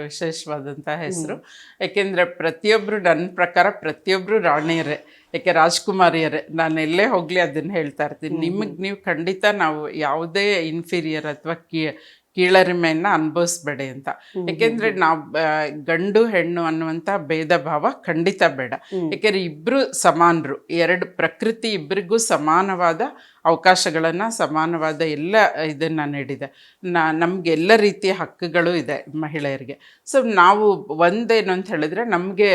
ವಿಶೇಷವಾದಂಥ ಹೆಸರು. ಯಾಕೆಂದರೆ ಪ್ರತಿಯೊಬ್ಬರು, ನನ್ನ ಪ್ರಕಾರ ಪ್ರತಿಯೊಬ್ಬರು ರಾಣಿಯರೇ, ಯಾಕೆ ರಾಜ್ಕುಮಾರಿಯರೇ. ನಾನು ಎಲ್ಲೇ ಹೋಗಲಿ ಅದನ್ನು ಹೇಳ್ತಾ ಇರ್ತೀನಿ, ನಿಮಗೆ ನೀವು ಖಂಡಿತ ನಾವು ಯಾವುದೇ ಇನ್ಫೀರಿಯರ್ ಅಥವಾ ಕೀಳರಿಮೆಯನ್ನು ಅನುಭವಿಸ್ಬೇಡಿ ಅಂತ. ಯಾಕೆಂದರೆ ನಾವು ಗಂಡು ಹೆಣ್ಣು ಅನ್ನುವಂಥ ಭೇದ ಭಾವ ಖಂಡಿತ ಬೇಡ. ಯಾಕೆಂದರೆ ಇಬ್ಬರು ಸಮಾನರು, ಎರಡು ಪ್ರಕೃತಿ ಇಬ್ಬರಿಗೂ ಸಮಾನವಾದ ಅವಕಾಶಗಳನ್ನು, ಸಮಾನವಾದ ಎಲ್ಲ ಇದನ್ನು ನೀಡಿದೆ. ನಮಗೆಲ್ಲ ರೀತಿಯ ಹಕ್ಕುಗಳು ಇದೆ ಮಹಿಳೆಯರಿಗೆ. ಸೊ ನಾವು ಒಂದೇನು ಅಂತ ಹೇಳಿದ್ರೆ, ನಮಗೆ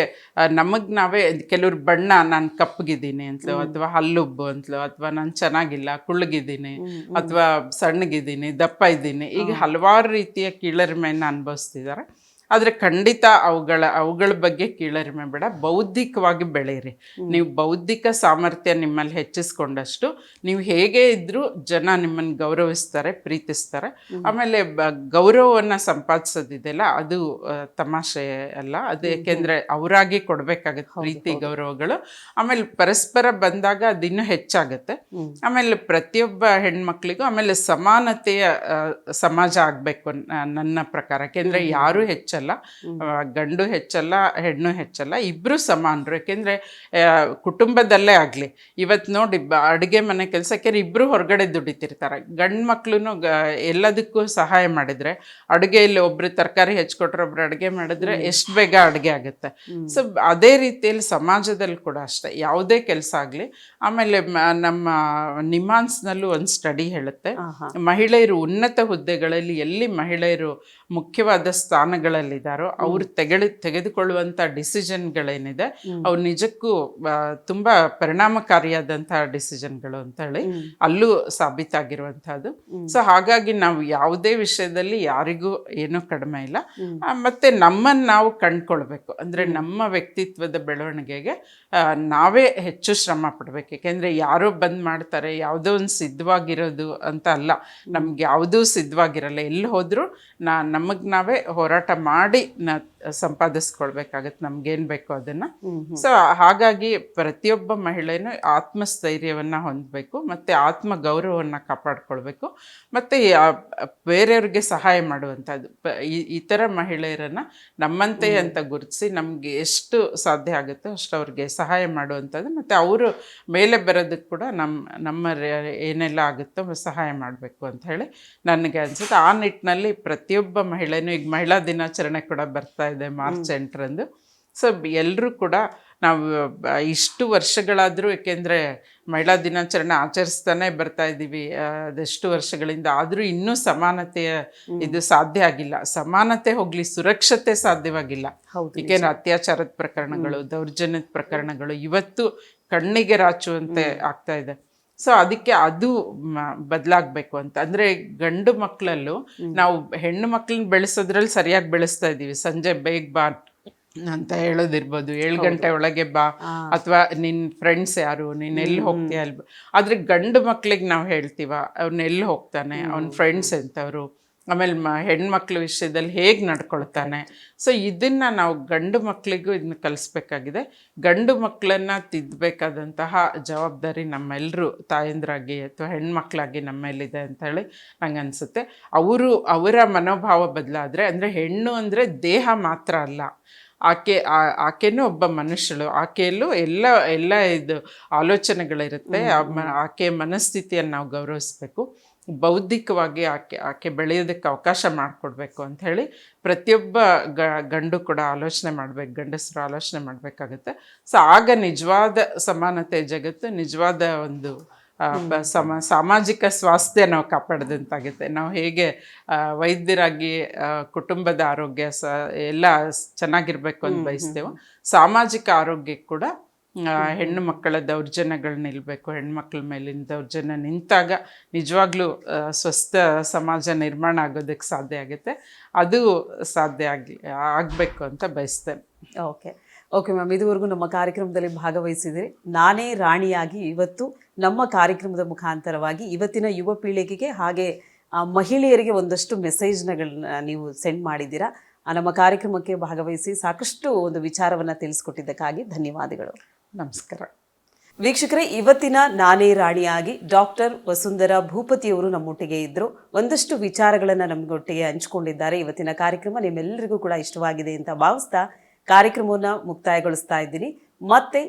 ನಾವೇ ಕೆಲವ್ರು ಬಣ್ಣ, ನಾನು ಕಪ್ಪಗಿದ್ದೀನಿ ಅಂತಲೋ, ಅಥವಾ ಹಲ್ಲುಬ್ಬು ಅಂತಲೋ, ಅಥವಾ ನಾನು ಚೆನ್ನಾಗಿಲ್ಲ, ಕುಳ್ಳಗಿದ್ದೀನಿ, ಅಥವಾ ಸಣ್ಣಗಿದ್ದೀನಿ, ದಪ್ಪ ಇದ್ದೀನಿ, ಈಗ ಹಲವಾರು ರೀತಿಯ ಕೀಳರಿಮೆಯನ್ನು ಅನುಭವಿಸ್ತಿದ್ದಾರೆ. ಆದರೆ ಖಂಡಿತ ಅವುಗಳ ಬಗ್ಗೆ ಕೀಳರಿಮೆ ಬೇಡ, ಬೌದ್ಧಿಕವಾಗಿ ಬೆಳೆಯಿರಿ. ನೀವು ಬೌದ್ಧಿಕ ಸಾಮರ್ಥ್ಯ ನಿಮ್ಮಲ್ಲಿ ಹೆಚ್ಚಿಸ್ಕೊಂಡಷ್ಟು ನೀವು ಹೇಗೆ ಇದ್ರೂ ಜನ ನಿಮ್ಮನ್ನು ಗೌರವಿಸ್ತಾರೆ, ಪ್ರೀತಿಸ್ತಾರೆ. ಆಮೇಲೆ ಗೌರವವನ್ನು ಸಂಪಾದಿಸೋದಿದೆಯಲ್ಲ, ಅದು ತಮಾಷೆ ಅಲ್ಲ. ಅದು ಏಕೆಂದರೆ ಅವರಾಗಿ ಕೊಡಬೇಕಾಗತ್ತೆ ಪ್ರೀತಿ ಗೌರವಗಳು. ಆಮೇಲೆ ಪರಸ್ಪರ ಬಂದಾಗ ಅದಿನ್ನೂ ಹೆಚ್ಚಾಗುತ್ತೆ. ಆಮೇಲೆ ಪ್ರತಿಯೊಬ್ಬ ಹೆಣ್ಮಕ್ಳಿಗೂ ಆಮೇಲೆ ಸಮಾನತೆಯ ಸಮಾಜ ಆಗಬೇಕು ನನ್ನ ಪ್ರಕಾರ. ಯಾಕೆಂದರೆ ಯಾರೂ ಹೆಚ್ಚಲ್ಲ, ಗಂಡು ಹೆಚ್ಚಲ್ಲ, ಹೆಣ್ಣು ಹೆಚ್ಚಲ್ಲ, ಇಬ್ಬರು ಸಮಾನರು. ಯಾಕೆಂದರೆ ಕುಟುಂಬದಲ್ಲೇ ಆಗಲಿ, ಇವತ್ತು ನೋಡಿ ಅಡುಗೆ ಮನೆ ಕೆಲಸಕ್ಕೆ ಇಬ್ಬರು ಹೊರಗಡೆ ದುಡಿತಿರ್ತಾರೆ. ಗಂಡು ಮಕ್ಳು ಎಲ್ಲದಕ್ಕೂ ಸಹಾಯ ಮಾಡಿದರೆ, ಅಡುಗೆಯಲ್ಲಿ ಒಬ್ಬರು ತರಕಾರಿ ಹೆಚ್ಚಿಕೊಟ್ರೆ ಒಬ್ರು ಅಡುಗೆ ಮಾಡಿದ್ರೆ ಎಷ್ಟು ಬೇಗ ಅಡುಗೆ ಆಗುತ್ತೆ. ಸೊ ಅದೇ ರೀತಿಯಲ್ಲಿ ಸಮಾಜದಲ್ಲಿ ಕೂಡ ಅಷ್ಟೇ, ಯಾವುದೇ ಕೆಲಸ ಆಗಲಿ. ಆಮೇಲೆ ನಮ್ಮ ನಿಮಾನ್ಸ್ನಲ್ಲೂ ಒಂದು ಸ್ಟಡಿ ಹೇಳುತ್ತೆ, ಮಹಿಳೆಯರು ಉನ್ನತ ಹುದ್ದೆಗಳಲ್ಲಿ ಎಲ್ಲಿ ಮಹಿಳೆಯರು ಮುಖ್ಯವಾದ ಸ್ಥಾನಗಳಲ್ಲಿದ್ದಾರೋ ಅವ್ರು ತೆಗೆದುಕೊಳ್ಳುವಂಥ ಡಿಸಿಷನ್ಗಳೇನಿದೆ ಅವು ನಿಜಕ್ಕೂ ತುಂಬ ಪರಿಣಾಮಕಾರಿಯಾದಂತಹ ಡಿಸಿಷನ್ಗಳು ಅಂತ ಹೇಳಿ ಅಲ್ಲೂ ಸಾಬೀತಾಗಿರುವಂತಹದ್ದು. ಸೊ ಹಾಗಾಗಿ ನಾವು ಯಾವುದೇ ವಿಷಯದಲ್ಲಿ ಯಾರಿಗೂ ಏನೂ ಕಡಿಮೆ ಇಲ್ಲ. ಮತ್ತೆ ನಮ್ಮನ್ನು ನಾವು ಕಂಡ್ಕೊಳ್ಬೇಕು, ಅಂದರೆ ನಮ್ಮ ವ್ಯಕ್ತಿತ್ವದ ಬೆಳವಣಿಗೆಗೆ ನಾವೇ ಹೆಚ್ಚು ಶ್ರಮ ಪಡ್ಬೇಕು. ಯಾಕೆಂದರೆ ಯಾರೋ ಬಂದ್ ಮಾಡ್ತಾರೆ, ಯಾವುದೋ ಒಂದು ಸಿದ್ಧವಾಗಿರೋದು ಅಂತ ಅಲ್ಲ, ನಮ್ಗೆ ಯಾವುದೂ ಸಿದ್ಧವಾಗಿರಲ್ಲ. ಎಲ್ಲಿ ಹೋದರೂ ನಮಗೆ ನಾವೇ ಹೋರಾಟ ಮಾಡಿ ಸಂಪಾದಿಸ್ಕೊಳ್ಬೇಕಾಗತ್ತೆ ನಮ್ಗೇನು ಬೇಕೋ ಅದನ್ನು. ಸೊ ಹಾಗಾಗಿ ಪ್ರತಿಯೊಬ್ಬ ಮಹಿಳೆನೂ ಆತ್ಮಸ್ಥೈರ್ಯವನ್ನು ಹೊಂದಬೇಕು, ಮತ್ತು ಆತ್ಮ ಗೌರವವನ್ನು ಕಾಪಾಡ್ಕೊಳ್ಬೇಕು, ಮತ್ತು ಬೇರೆಯವ್ರಿಗೆ ಸಹಾಯ ಮಾಡುವಂಥದ್ದು. ಇತರ ಮಹಿಳೆಯರನ್ನು ನಮ್ಮಂತೆ ಅಂತ ಗುರುತಿಸಿ ನಮಗೆ ಎಷ್ಟು ಸಾಧ್ಯ ಆಗುತ್ತೋ ಅಷ್ಟು ಅವ್ರಿಗೆ ಸಹಾಯ ಮಾಡುವಂಥದ್ದು, ಮತ್ತು ಅವರು ಮೇಲೆ ಬರೋದಕ್ಕೆ ಕೂಡ ನಮ್ಮ ಏನೆಲ್ಲ ಆಗುತ್ತೋ ಸಹಾಯ ಮಾಡಬೇಕು ಅಂತ ಹೇಳಿ ನನಗೆ ಅನ್ಸುತ್ತೆ. ಆ ನಿಟ್ಟಿನಲ್ಲಿ ಪ್ರತಿಯೊಬ್ಬ ಮಹಿಳೆನೂ, ಈಗ ಮಹಿಳಾ ದಿನಾಚರಣೆ ಕೂಡ ಬರ್ತಾ ಇದೆ March 8ರಂದು. ಸೊ ಎಲ್ಲರೂ ಕೂಡ ನಾವು ಇಷ್ಟು ವರ್ಷಗಳಾದರೂ, ಏಕೆಂದರೆ ಮಹಿಳಾ ದಿನಾಚರಣೆ ಆಚರಿಸ್ತಾನೆ ಬರ್ತಾ ಇದ್ದೀವಿ ಅದೆಷ್ಟು ವರ್ಷಗಳಿಂದ, ಆದರೂ ಇನ್ನೂ ಸಮಾನತೆಯ ಇದು ಸಾಧ್ಯ ಆಗಿಲ್ಲ. ಸಮಾನತೆ ಹೋಗಲಿ, ಸುರಕ್ಷತೆ ಸಾಧ್ಯವಾಗಿಲ್ಲ. ಏಕೆಂದರೆ ಅತ್ಯಾಚಾರದ ಪ್ರಕರಣಗಳು, ದೌರ್ಜನ್ಯದ ಪ್ರಕರಣಗಳು ಇವತ್ತು ಕಣ್ಣಿಗೆ ರಾಚುವಂತೆ ಆಗ್ತಾ ಇದೆ. ಸೊ ಅದಕ್ಕೆ ಅದು ಬದಲಾಗಬೇಕು ಅಂತ. ಅಂದರೆ ಗಂಡು ಮಕ್ಕಳಲ್ಲೂ ನಾವು ಹೆಣ್ಣು ಮಕ್ಕಳನ್ನ ಬೆಳೆಸೋದ್ರಲ್ಲಿ ಸರಿಯಾಗಿ ಬೆಳೆಸ್ತಾ ಇದ್ದೀವಿ. ಸಂಜೆ ಬೇಗ ಬಾ ಅಂತ ಹೇಳೋದಿರ್ಬೋದು, 7 ಗಂಟೆ ಒಳಗೆ ಬಾ, ಅಥವಾ ನಿನ್ನ ಫ್ರೆಂಡ್ಸ್ ಯಾರು, ನೀನು ಎಲ್ಲಿ ಹೋಗ್ತೀಯ ಅಲ್ವ. ಆದರೆ ಗಂಡು ಮಕ್ಳಿಗೆ ನಾವು ಹೇಳ್ತೀವ ಅವ್ನ ಎಲ್ಲಿ ಹೋಗ್ತಾನೆ, ಅವ್ನ ಫ್ರೆಂಡ್ಸ್ ಎಂಥವ್ರು, ಆಮೇಲೆ ಹೆಣ್ಮಕ್ಳ ವಿಷಯದಲ್ಲಿ ಹೇಗೆ ನಡ್ಕೊಳ್ತಾನೆ. ಸೊ ಇದನ್ನು ನಾವು ಗಂಡು ಮಕ್ಕಳಿಗೂ ಇದನ್ನ ಕಲಿಸ್ಬೇಕಾಗಿದೆ. ಗಂಡು ಮಕ್ಕಳನ್ನು ತಿದ್ದಬೇಕಾದಂತಹ ಜವಾಬ್ದಾರಿ ನಮ್ಮೆಲ್ಲರೂ ತಾಯಂದ್ರಾಗಿ ಅಥವಾ ಹೆಣ್ಮಕ್ಳಾಗಿ ನಮ್ಮ ಮೇಲಿದೆ ಅಂತ ಹೇಳಿ ನಂಗೆ ಅನಿಸುತ್ತೆ. ಅವರ ಮನೋಭಾವ ಬದಲಾದರೆ, ಅಂದರೆ ಹೆಣ್ಣು ಅಂದರೆ ದೇಹ ಮಾತ್ರ ಅಲ್ಲ, ಆಕೆನೂ ಒಬ್ಬ ಮನುಷ್ಯಳು, ಆಕೆಯಲ್ಲೂ ಎಲ್ಲ ಇದು ಆಲೋಚನೆಗಳಿರುತ್ತೆ. ಆಕೆಯ ಮನಸ್ಥಿತಿಯನ್ನು ನಾವು ಗೌರವಿಸ್ಬೇಕು, ಬೌದ್ಧಿಕವಾಗಿ ಆಕೆ ಬೆಳೆಯೋದಕ್ಕೆ ಅವಕಾಶ ಮಾಡಿಕೊಡ್ಬೇಕು ಅಂತ ಹೇಳಿ ಪ್ರತಿಯೊಬ್ಬ ಗಂಡು ಕೂಡ ಆಲೋಚನೆ ಮಾಡಬೇಕು, ಗಂಡಸರು ಆಲೋಚನೆ ಮಾಡಬೇಕಾಗುತ್ತೆ. ಸೊ ಆಗ ನಿಜವಾದ ಸಮಾನತೆ ಜಗತ್ತು, ನಿಜವಾದ ಒಂದು ಸಾಮಾಜಿಕ ಸ್ವಾಸ್ಥ್ಯ ನಾವು ಕಾಪಾಡಿದಂತಾಗುತ್ತೆ. ನಾವು ಹೇಗೆ ವೈದ್ಯರಾಗಿ ಕುಟುಂಬದ ಆರೋಗ್ಯ ಎಲ್ಲ ಚೆನ್ನಾಗಿರ್ಬೇಕು ಅಂತ ಬಯಸ್ತೇವೋ, ಸಾಮಾಜಿಕ ಆರೋಗ್ಯಕ್ಕೆ ಕೂಡ ಹೆಣ್ಣು ಮಕ್ಕಳ ದೌರ್ಜನ್ಯಗಳು ನಿಲ್ಲಬೇಕು. ಹೆಣ್ಮಕ್ಳ ಮೇಲಿನ ದೌರ್ಜನ್ಯ ನಿಂತಾಗ ನಿಜವಾಗ್ಲೂ ಸ್ವಸ್ಥ ಸಮಾಜ ನಿರ್ಮಾಣ ಆಗೋದಕ್ಕೆ ಸಾಧ್ಯ ಆಗುತ್ತೆ. ಅದು ಸಾಧ್ಯ ಆಗಬೇಕು ಅಂತ ಬಯಸ್ತೇನೆ. ಓಕೆ ಮ್ಯಾಮ್, ಇದುವರೆಗೂ ನಮ್ಮ ಕಾರ್ಯಕ್ರಮದಲ್ಲಿ ಭಾಗವಹಿಸಿದಿರಿ. ನಾನೇ ರಾಣಿಯಾಗಿ ಇವತ್ತು ನಮ್ಮ ಕಾರ್ಯಕ್ರಮದ ಮುಖಾಂತರವಾಗಿ ಇವತ್ತಿನ ಯುವ ಪೀಳಿಗೆಗೆ ಹಾಗೆ ಮಹಿಳೆಯರಿಗೆ ಒಂದಷ್ಟು ಮೆಸೇಜ್ಗಳನ್ನ ನೀವು ಸೆಂಡ್ ಮಾಡಿದ್ದೀರಾ. ನಮ್ಮ ಕಾರ್ಯಕ್ರಮಕ್ಕೆ ಭಾಗವಹಿಸಿ ಸಾಕಷ್ಟು ಒಂದು ವಿಚಾರವನ್ನು ತಿಳಿಸ್ಕೊಟ್ಟಿದ್ದಕ್ಕಾಗಿ ಧನ್ಯವಾದಗಳು. ನಮಸ್ಕಾರ ವೀಕ್ಷಕರೇ, ಇವತ್ತಿನ ನಾನೇ ರಾಣಿಯಾಗಿ ಡಾಕ್ಟರ್ ವಸುಂಧರಾ ಭೂಪತಿಯವರು ನಮ್ಮೊಟ್ಟಿಗೆ ಇದ್ದರು. ಒಂದಷ್ಟು ವಿಚಾರಗಳನ್ನು ನಮಗೊಟ್ಟಿಗೆ ಹಂಚಿಕೊಂಡಿದ್ದಾರೆ. ಇವತ್ತಿನ ಕಾರ್ಯಕ್ರಮ ನಿಮ್ಮೆಲ್ಲರಿಗೂ ಕೂಡ ಇಷ್ಟವಾಗಿದೆ ಅಂತ ಭಾವಿಸ್ತಾ ಕಾರ್ಯಕ್ರಮವನ್ನು ಮುಕ್ತಾಯಗೊಳಿಸ್ತಾ ಇದ್ದೀನಿ. ಮತ್ತೆ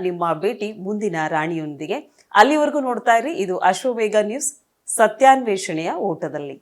ನಿಮ್ಮ ಭೇಟಿ ಮುಂದಿನ ರಾಣಿಯೊಂದಿಗೆ. ಅಲ್ಲಿವರೆಗೂ ನೋಡ್ತಾ ಇರಿ, ಇದು ಅಶ್ವವೇಗ ನ್ಯೂಸ್, ಸತ್ಯಾನ್ವೇಷಣೆಯ ಓಟದಲ್ಲಿ.